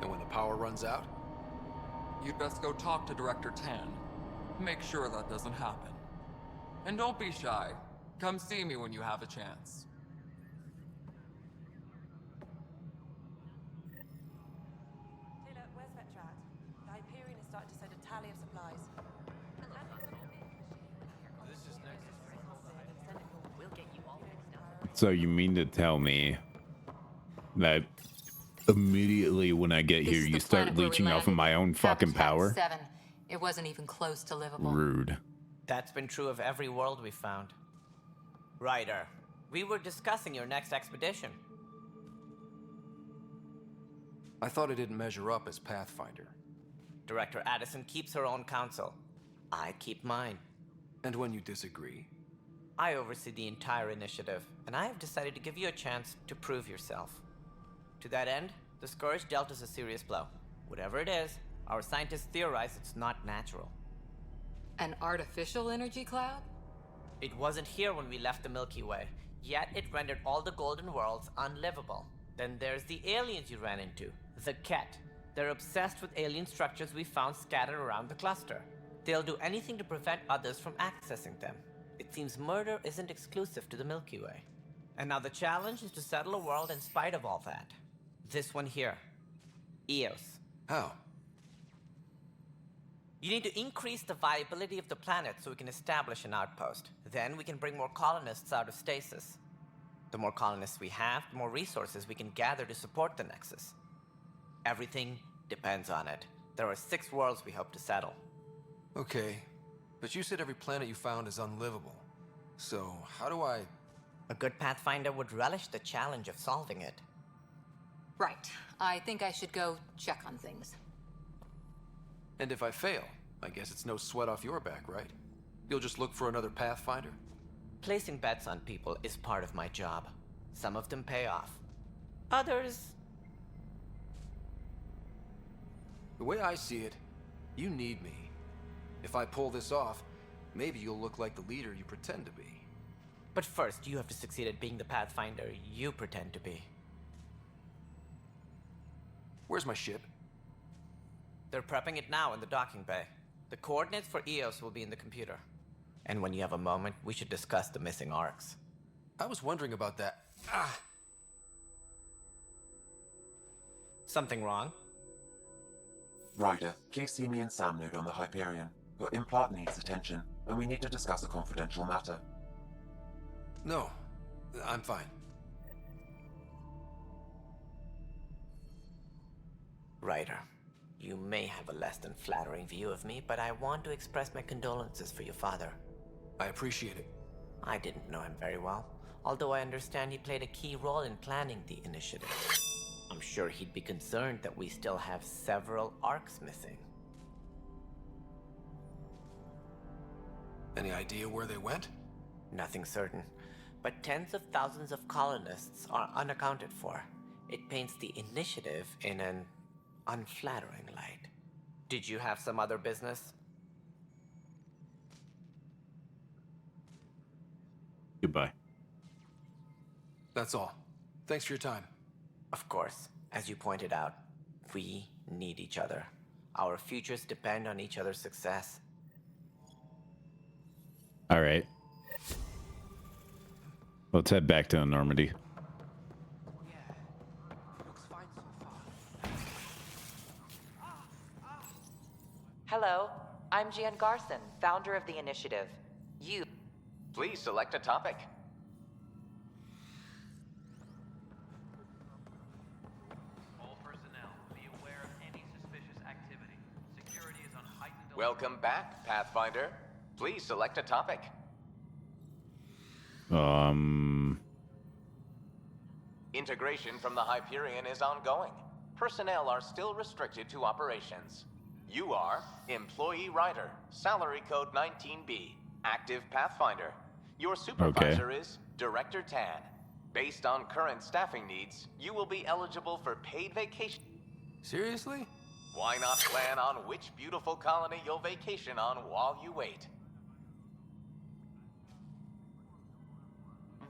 And when the power runs out? You'd best go talk to Director Tan. Make sure that doesn't happen. And don't be shy. Come see me when you have a chance. Taylor, where's Vetrat? The Hyperion is starting to send a tally of supplies. So you mean to tell me that immediately when I get here, you start leeching off of my own fucking power? 7. It wasn't even close to livable. Rude. That's been true of every world we found. Ryder, we were discussing your next expedition. I thought it didn't measure up as Pathfinder. Director Addison keeps her own counsel. I keep mine. And when you disagree? I oversee the entire initiative, and I have decided to give you a chance to prove yourself. To that end, the Scourge dealt us a serious blow. Whatever it is, our scientists theorize it's not natural. An artificial energy cloud? It wasn't here when we left the Milky Way, yet it rendered all the Golden Worlds unlivable. Then there's the aliens you ran into, the Ket. They're obsessed with alien structures we found scattered around the cluster. They'll do anything to prevent others from accessing them. It seems murder isn't exclusive to the Milky Way. And now the challenge is to settle a world in spite of all that. This one here. Eos. How? You need to increase the viability of the planet so we can establish an outpost. Then we can bring more colonists out of stasis. The more colonists we have, the more resources we can gather to support the Nexus. Everything depends on it. There are 6 worlds we hope to settle. Okay, but you said every planet you found is unlivable. So, how do I... A good Pathfinder would relish the challenge of solving it. Right. I think I should go check on things. And if I fail, I guess it's no sweat off your back, right? You'll just look for another Pathfinder? Placing bets on people is part of my job. Some of them pay off. Others... The way I see it, you need me. If I pull this off, maybe you'll look like the leader you pretend to be. But first, you have to succeed at being the Pathfinder you pretend to be. Where's my ship? They're prepping it now in the docking bay. The coordinates for Eos will be in the computer. And when you have a moment, we should discuss the missing arcs. I was wondering about that. Something wrong? Ryder, please see me and Sam Node on the Hyperion. Your implant needs attention, and we need to discuss a confidential matter. No, I'm fine. Ryder, you may have a less than flattering view of me, but I want to express my condolences for your father. I appreciate it. I didn't know him very well, although I understand he played a key role in planning the initiative. I'm sure he'd be concerned that we still have several arcs missing. Any idea where they went? Nothing certain, but tens of thousands of colonists are unaccounted for. It paints the initiative in an unflattering light. Did you have some other business? Goodbye. That's all. Thanks for your time. Of course. As you pointed out, we need each other. Our futures depend on each other's success. All right. Let's head back to Normandy. Hello, I'm Jan Garson, founder of the initiative. You... Please select a topic. All personnel, be aware of any suspicious activity. Security is on heightened alert. Welcome back, Pathfinder. Please select a topic. Integration from the Hyperion is ongoing. Personnel are still restricted to operations. You are Employee Rider, Salary Code 19B, Active Pathfinder. Your supervisor is Director Tan. Based on current staffing needs, you will be eligible for paid vacation. Seriously? Why not plan on which beautiful colony you'll vacation on while you wait?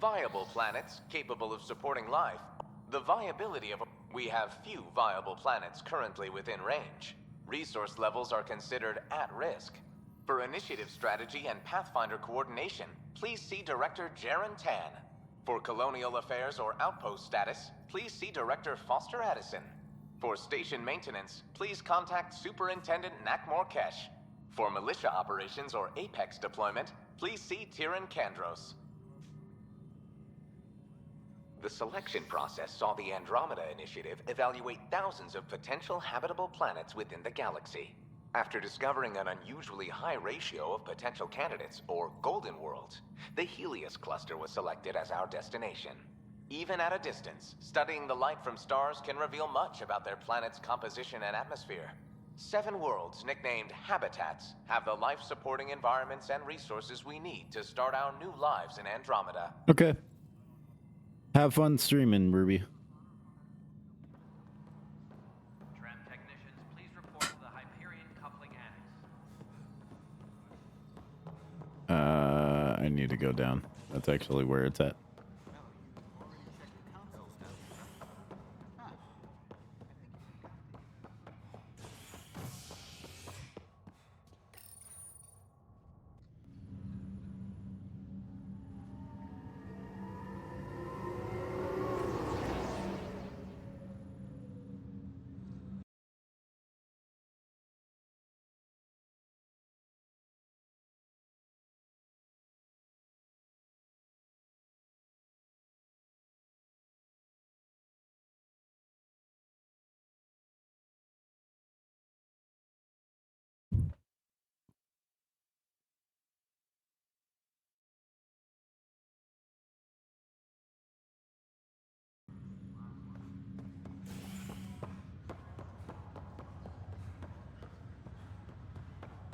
Viable planets capable of supporting life. The viability of we have few viable planets currently within range. Resource levels are considered at risk. For initiative strategy and Pathfinder coordination, please see Director Jaren Tan. For colonial affairs or outpost status, please see Director Foster Addison. For station maintenance, please contact Superintendent Nakmor Kesh. For militia operations or Apex deployment, please see Tyran Kandros. The selection process saw the Andromeda Initiative evaluate thousands of potential habitable planets within the galaxy. After discovering an unusually high ratio of potential candidates, or golden worlds, the Helios cluster was selected as our destination. Even at a distance, studying the light from stars can reveal much about their planet's composition and atmosphere. 7 worlds, nicknamed habitats, have the life-supporting environments and resources we need to start our new lives in Andromeda. Okay. Have fun streaming, Ruby. Tram technicians, please report to the Hyperion coupling annex. I need to go down. That's actually where it's at.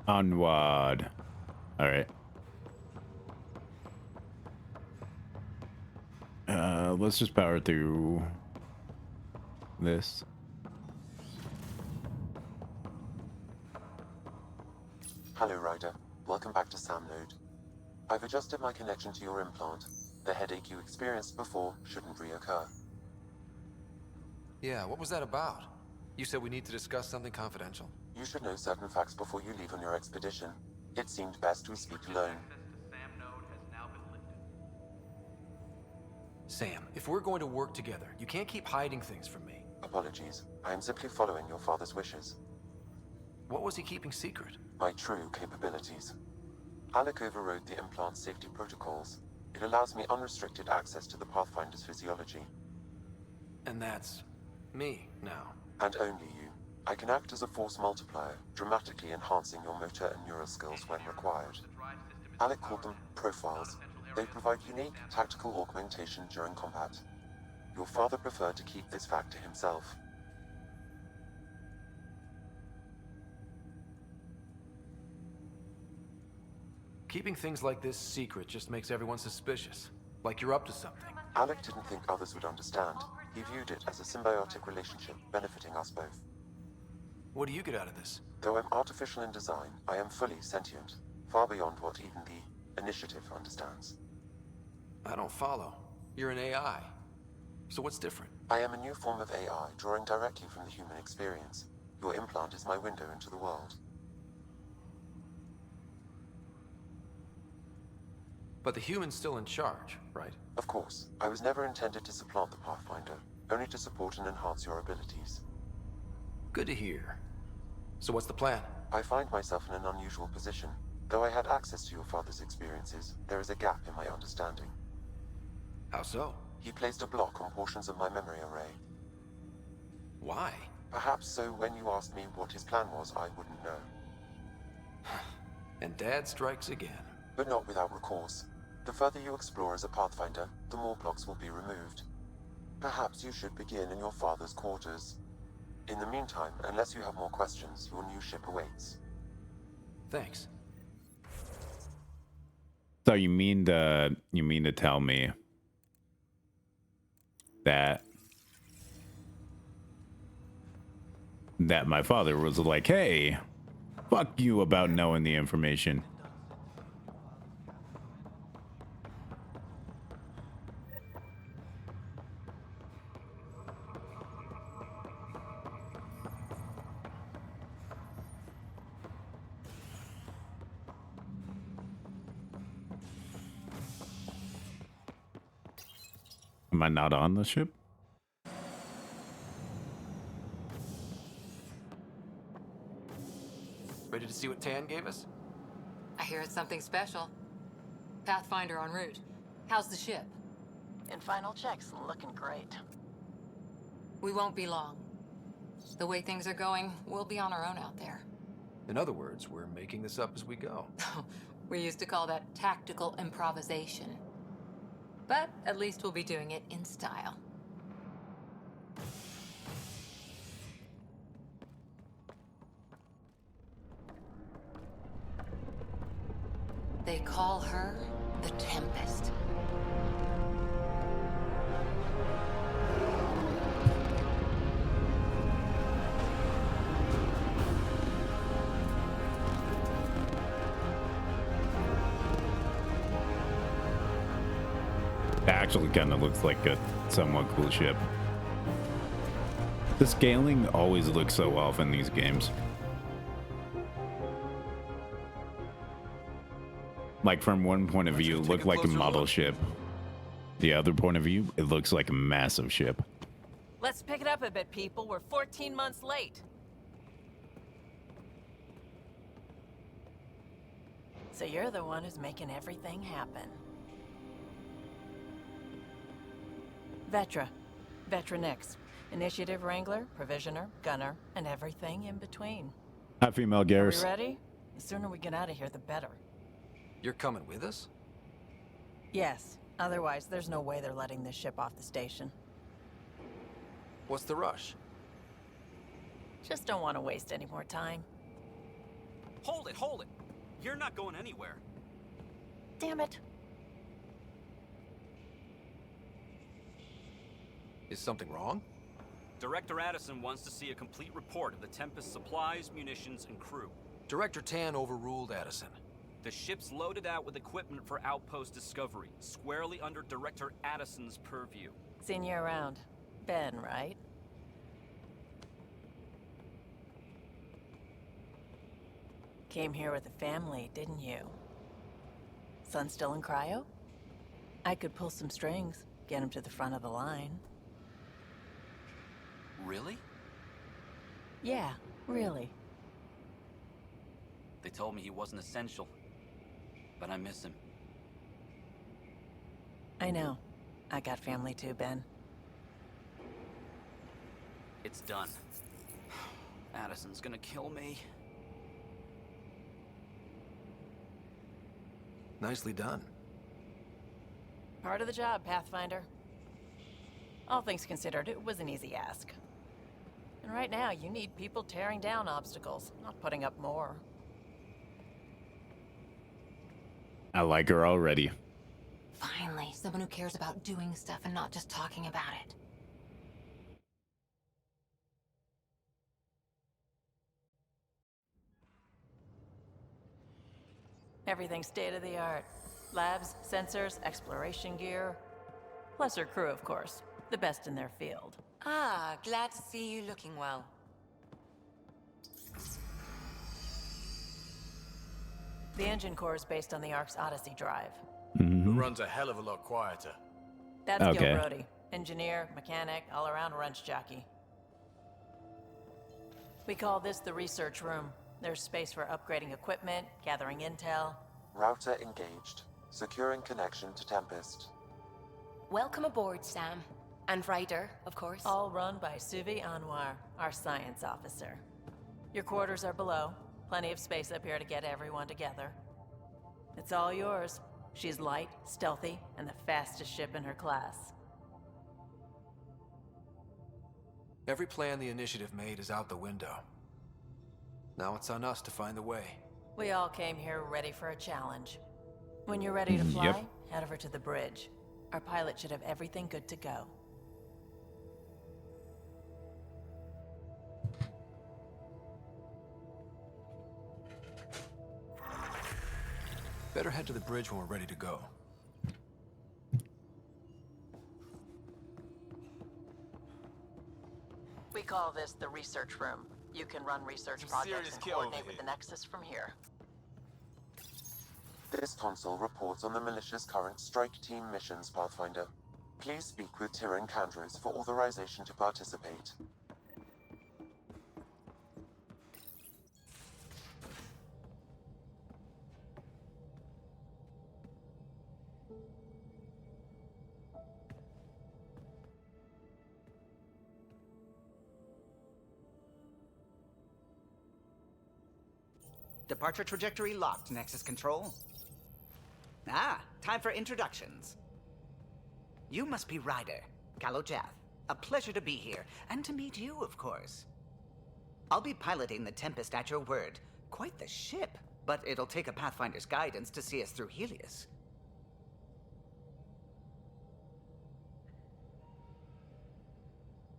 Onward. All right. Let's just power through this. Hello, Ryder. Welcome back to Sam Node. I've adjusted my connection to your implant. The headache you experienced before shouldn't reoccur. Yeah, what was that about? You said we need to discuss something confidential. You should know certain facts before you leave on your expedition. It seemed best we speak alone. Sam, if we're going to work together, you can't keep hiding things from me. Apologies. I am simply following your father's wishes. What was he keeping secret? My true capabilities. Alec overrode the implant's safety protocols. It allows me unrestricted access to the Pathfinder's physiology. And that's me now. And only you. I can act as a force multiplier, dramatically enhancing your motor and neural skills when required. Alec called them profiles. They provide unique tactical augmentation during combat. Your father preferred to keep this fact to himself. Keeping things like this secret just makes everyone suspicious. Like you're up to something. Alec didn't think others would understand. He viewed it as a symbiotic relationship, benefiting us both. What do you get out of this? Though I'm artificial in design, I am fully sentient, far beyond what even the Initiative understands. I don't follow. You're an AI. So what's different? I am a new form of AI, drawing directly from the human experience. Your implant is my window into the world. But the human's still in charge, right? Of course. I was never intended to supplant the Pathfinder, only to support and enhance your abilities. Good to hear. So what's the plan? I find myself in an unusual position. Though I had access to your father's experiences, there is a gap in my understanding. How so? He placed a block on portions of my memory array. Why? Perhaps so when you asked me what his plan was, I wouldn't know. And Dad strikes again. But not without recourse. The further you explore as a Pathfinder, the more blocks will be removed. Perhaps you should begin in your father's quarters. In the meantime, unless you have more questions, your new ship awaits. Thanks. So you mean to tell me that my father was like, hey, fuck you about knowing the information. Am I not on the ship? Ready to see what Tan gave us? I hear it's something special. Pathfinder en route. How's the ship? In final checks, looking great. We won't be long. The way things are going, we'll be on our own out there. In other words, we're making this up as we go. We used to call that tactical improvisation. But at least we'll be doing it in style. They call her the Tempest. It actually kind of looks like a somewhat cool ship. The scaling always looks so off in these games. Like from one point of view, it looked like a model ship. The other point of view, it looks like a massive ship. Let's pick it up a bit, people. We're 14 months late. So you're the one who's making everything happen. Vetra. Vetra Nix. Initiative Wrangler, Provisioner, Gunner, and everything in between. Hi, female Are Garrus. we ready? The sooner we get out of here, the better. You're coming with us? Yes. Otherwise, there's no way they're letting this ship off the station. What's the rush? Just don't want to waste any more time. Hold it, hold it! You're not going anywhere. Damn it. Is something wrong? Director Addison wants to see a complete report of the Tempest's supplies, munitions, and crew. Director Tan overruled Addison. The ship's loaded out with equipment for outpost discovery, squarely under Director Addison's purview. Seen you around. Ben, right? Came here with a family, didn't you? Son still in cryo? I could pull some strings, get him to the front of the line. Really? Yeah, really. They told me he wasn't essential, but I miss him. I know. I got family too, Ben. It's done. Addison's gonna kill me. Nicely done. Part of the job, Pathfinder. All things considered, it was an easy ask. And right now, you need people tearing down obstacles, not putting up more. I like her already. Finally, someone who cares about doing stuff and not just talking about it. Everything's state-of-the-art. Labs, sensors, exploration gear. Plus her crew, of course. The best in their field. Ah, glad to see you looking well. The engine core is based on the Ark's Odyssey drive. Who runs a hell of a lot quieter. That's Okay. Gil Brody. Engineer, mechanic, all-around wrench jockey. We call this the research room. There's space for upgrading equipment, gathering intel. Router engaged. Securing connection to Tempest. Welcome aboard, Sam. And Ryder, of course. All run by Suvi Anwar, our science officer. Your quarters are below. Plenty of space up here to get everyone together. It's all yours. She's light, stealthy, and the fastest ship in her class. Every plan the Initiative made is out the window. Now it's on us to find the way. We all came here ready for a challenge. When you're ready to fly, Yep. head over to the bridge. Our pilot should have everything good to go. Better head to the bridge when we're ready to go. We call this the research room. You can run research Some projects serious and kit over coordinate with here. the Nexus from here. This console reports on the militia's current strike team missions, Pathfinder. Please speak with Tyrion Candros for authorization to participate. Departure trajectory locked, Nexus Control. Ah, time for introductions. You must be Ryder, Kalojath. A pleasure to be here, and to meet you, of course. I'll be piloting the Tempest at your word. Quite the ship, but it'll take a Pathfinder's guidance to see us through Helios.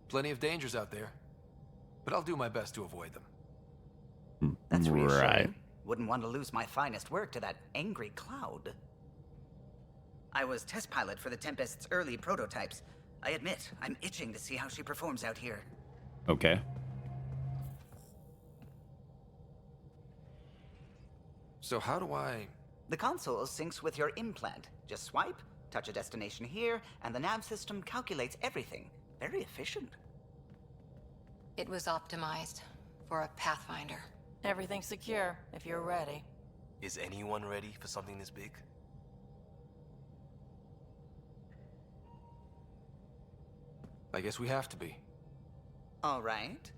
Plenty of dangers out there, but I'll do my best to avoid them. That's reassuring. Right. Wouldn't want to lose my finest work to that angry cloud. I was test pilot for the Tempest's early prototypes. I admit, I'm itching to see how she performs out here. Okay. So how do I... The console syncs with your implant. Just swipe, touch a destination here, and the nav system calculates everything. Very efficient. It was optimized for a Pathfinder. Everything's secure, if you're ready. Is anyone ready for something this big? I guess we have to be. All right.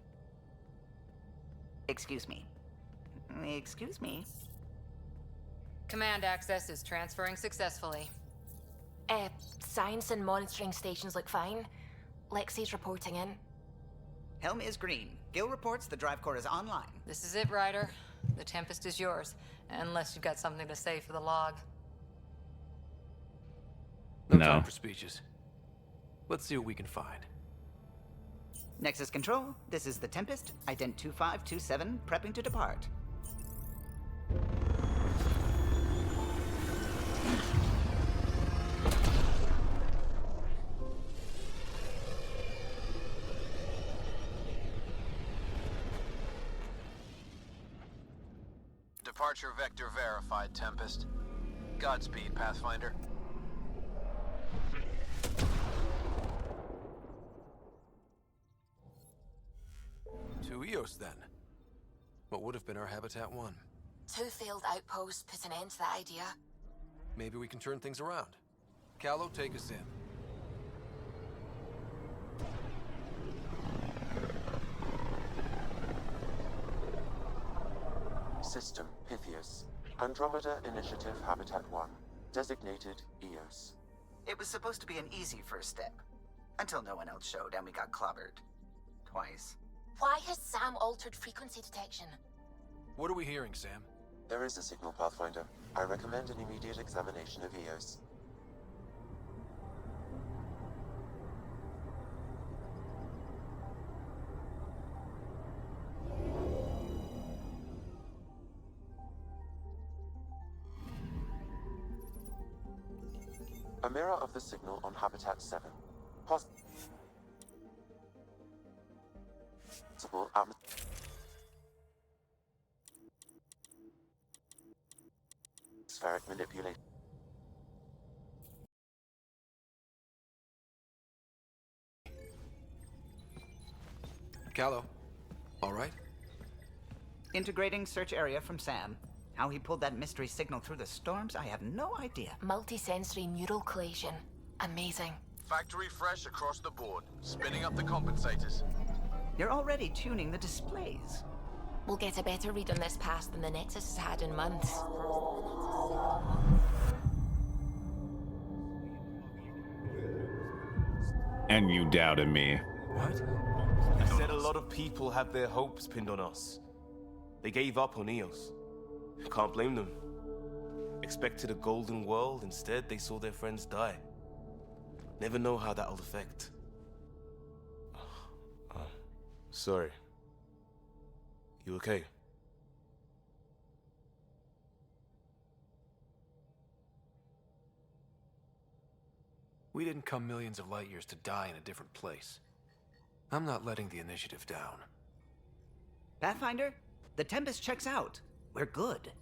Excuse me. Excuse me. Command access is transferring successfully. Science and monitoring stations look fine. Lexi's reporting in. Helm is green. Gil reports the drive core is online. This is it, Ryder. The Tempest is yours, unless you've got something to say for the log. No No. time for speeches. Let's see what we can find. Nexus Control, this is the Tempest, ident 2527, prepping to depart. Departure vector verified, Tempest. Godspeed, Pathfinder. To Eos, then. What would have been our Habitat 1? 2 failed outposts put an end to that idea. Maybe we can turn things around. Callow, take us in. System Pythias. Andromeda Initiative Habitat 1. Designated Eos. It was supposed to be an easy first step. Until no one else showed and we got clobbered. Twice. Why has Sam altered frequency detection? What are we hearing, Sam? There is a signal, Pathfinder. I recommend an immediate examination of Eos. A mirror of the signal on Habitat 7. Possible atmospheric manipulation. Callow, all right? Integrating search area from Sam. How he pulled that mystery signal through the storms, I have no idea. Multisensory neural collation. Amazing. Factory fresh across the board. Spinning up the compensators. You're already tuning the displays. We'll get a better read on this pass than the Nexus has had in months. And you doubted me. What? I said a lot of people have their hopes pinned on us. They gave up on Eos. Can't blame them. Expected a golden world, instead they saw their friends die. Never know how that'll affect. Sorry. You okay? We didn't come millions of light years to die in a different place. I'm not letting the initiative down. Pathfinder, the Tempest checks out. We're good.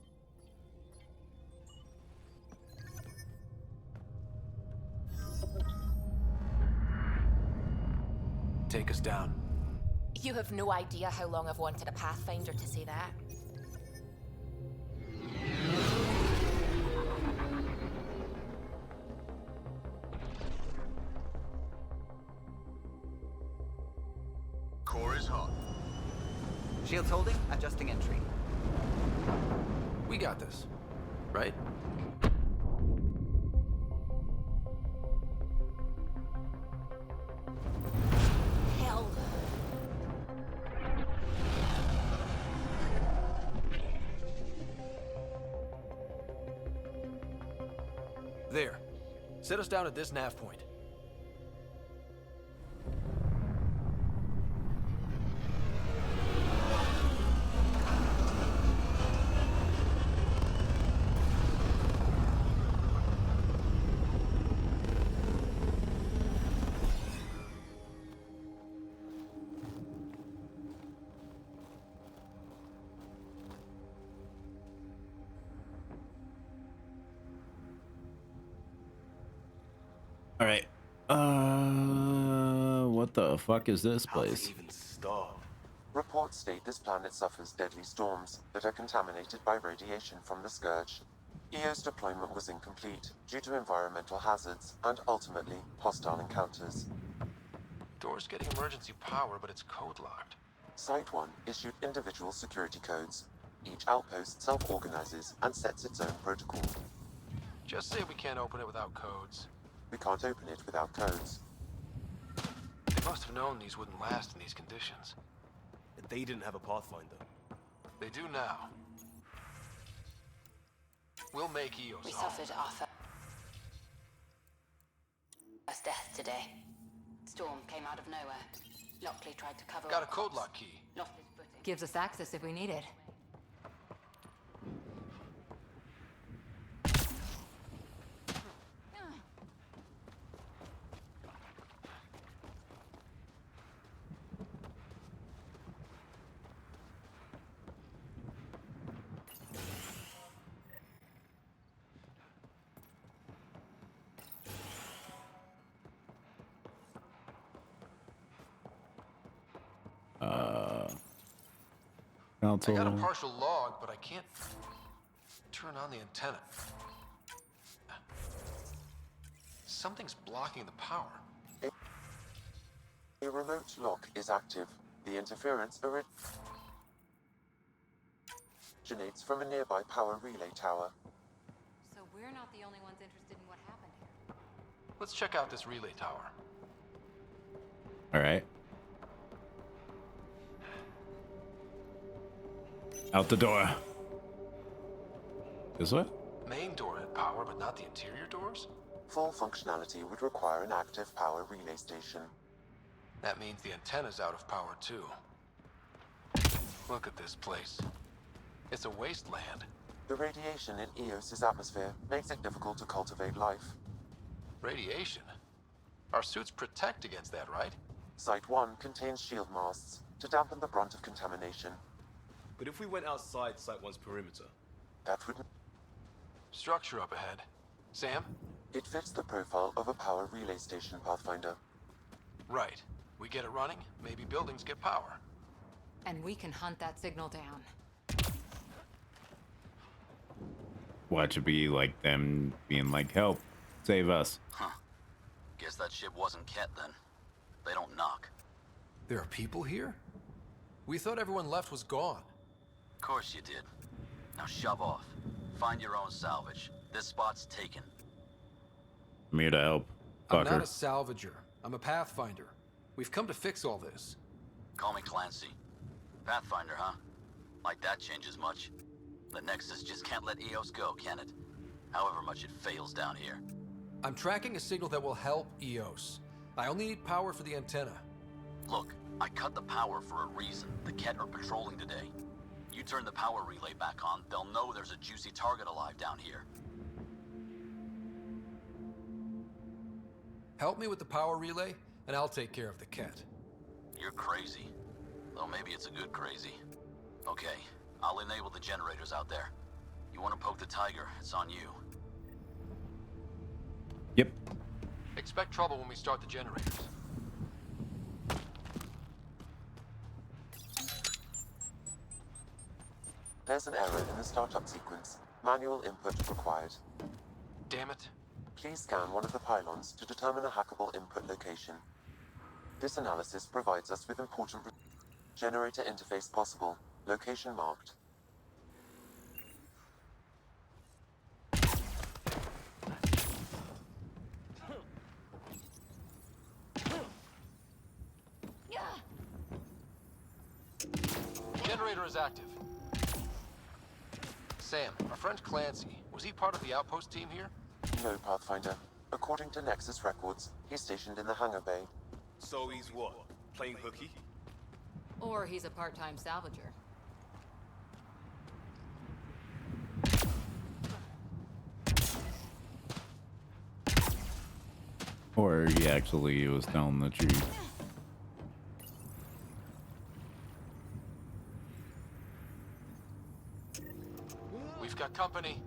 Take us down. You have no idea how long I've wanted a Pathfinder to say that. Core is hot. Shields holding, adjusting entry. We got this, right? Hell. There. Set us down at this nav point. All right. What the fuck is this place? Reports state this planet suffers deadly storms that are contaminated by radiation from the Scourge. EO's deployment was incomplete due to environmental hazards and ultimately hostile encounters. Door's getting emergency power, but it's code locked. Site 1 issued individual security codes. Each outpost self-organizes and sets its own protocol. Just say we can't open it without codes. We can't open it without codes. They must have known these wouldn't last in these conditions. They didn't have a Pathfinder. They do now. We'll make Eos. We suffered our first death today. Storm came out of nowhere. Lockley tried to cover. Got a code lock key. Lost his footing. Gives us access if we need it. I got a partial log, but I can't turn on the antenna. Something's blocking the power. A remote lock is active. The interference originates from a nearby power relay tower. So we're not the only ones interested in what happened here. Let's check out this relay tower. All right. Out the door. This way? Main door had power, but not the interior doors? Full functionality would require an active power relay station. That means the antenna's out of power, too. Look at this place. It's a wasteland. The radiation in Eos's atmosphere makes it difficult to cultivate life. Radiation? Our suits protect against that, right? Site 1 contains shield masts to dampen the brunt of contamination. But if we went outside Site 1's perimeter? That would... Structure up ahead. Sam? It fits the profile of a power relay station, Pathfinder. Right. We get it running, maybe buildings get power. And we can hunt that signal down. watch it be like them being like, help, save us. Huh. Guess that ship wasn't Ket then. They don't knock. There are people here? We thought everyone left was gone. Of course you did. Now shove off. Find your own salvage. This spot's taken. I'm here to help. I'm Fucker. not a salvager. I'm a pathfinder. We've come to fix all this. Call me Clancy. Pathfinder, huh? Like that changes much. The Nexus just can't let EOS go, can it? However much it fails down here. I'm tracking a signal that will help EOS. I only need power for the antenna. Look, I cut the power for a reason. The Ket are patrolling today. You turn the power relay back on, they'll know there's a juicy target alive down here. Help me with the power relay, and I'll take care of the Ket. You're crazy. Though maybe it's a good crazy. Okay, I'll enable the generators out there. You want to poke the tiger, it's on you. Yep. Expect trouble when we start the generators. There's an error in the startup sequence. Manual input required. Damn it. Please scan one of the pylons to determine a hackable input location. This analysis provides us with important generator interface possible. Location marked. Generator is active. Sam, our friend Clancy, was he part of the outpost team here? No, Pathfinder. According to Nexus records, he's stationed in the hangar bay. So he's what? Playing hooky? Or he's a part-time salvager. Or he actually was telling the truth. We've got company.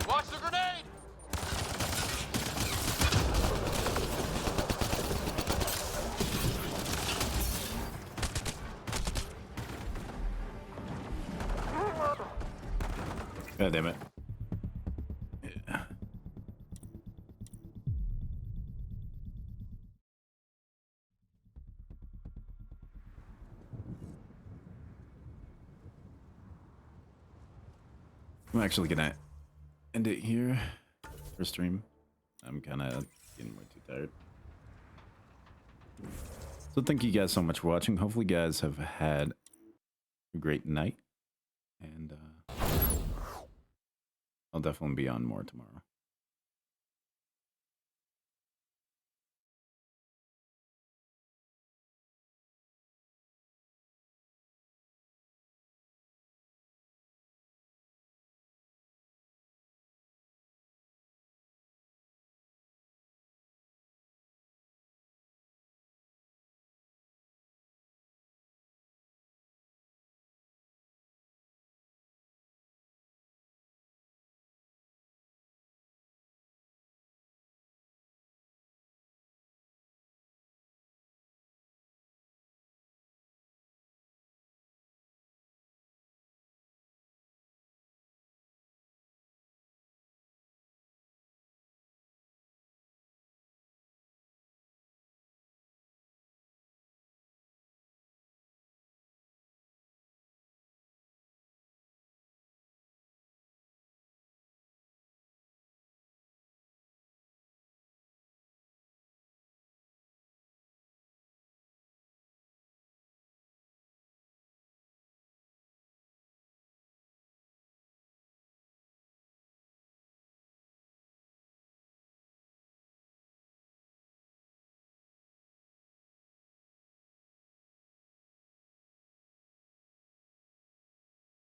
Watch the grenade! God damn it. Yeah. I'm actually gonna end it here for stream. I'm kind of getting way too tired. So thank you guys so much for watching. Hopefully you guys have had a great night. And I'll definitely be on more tomorrow.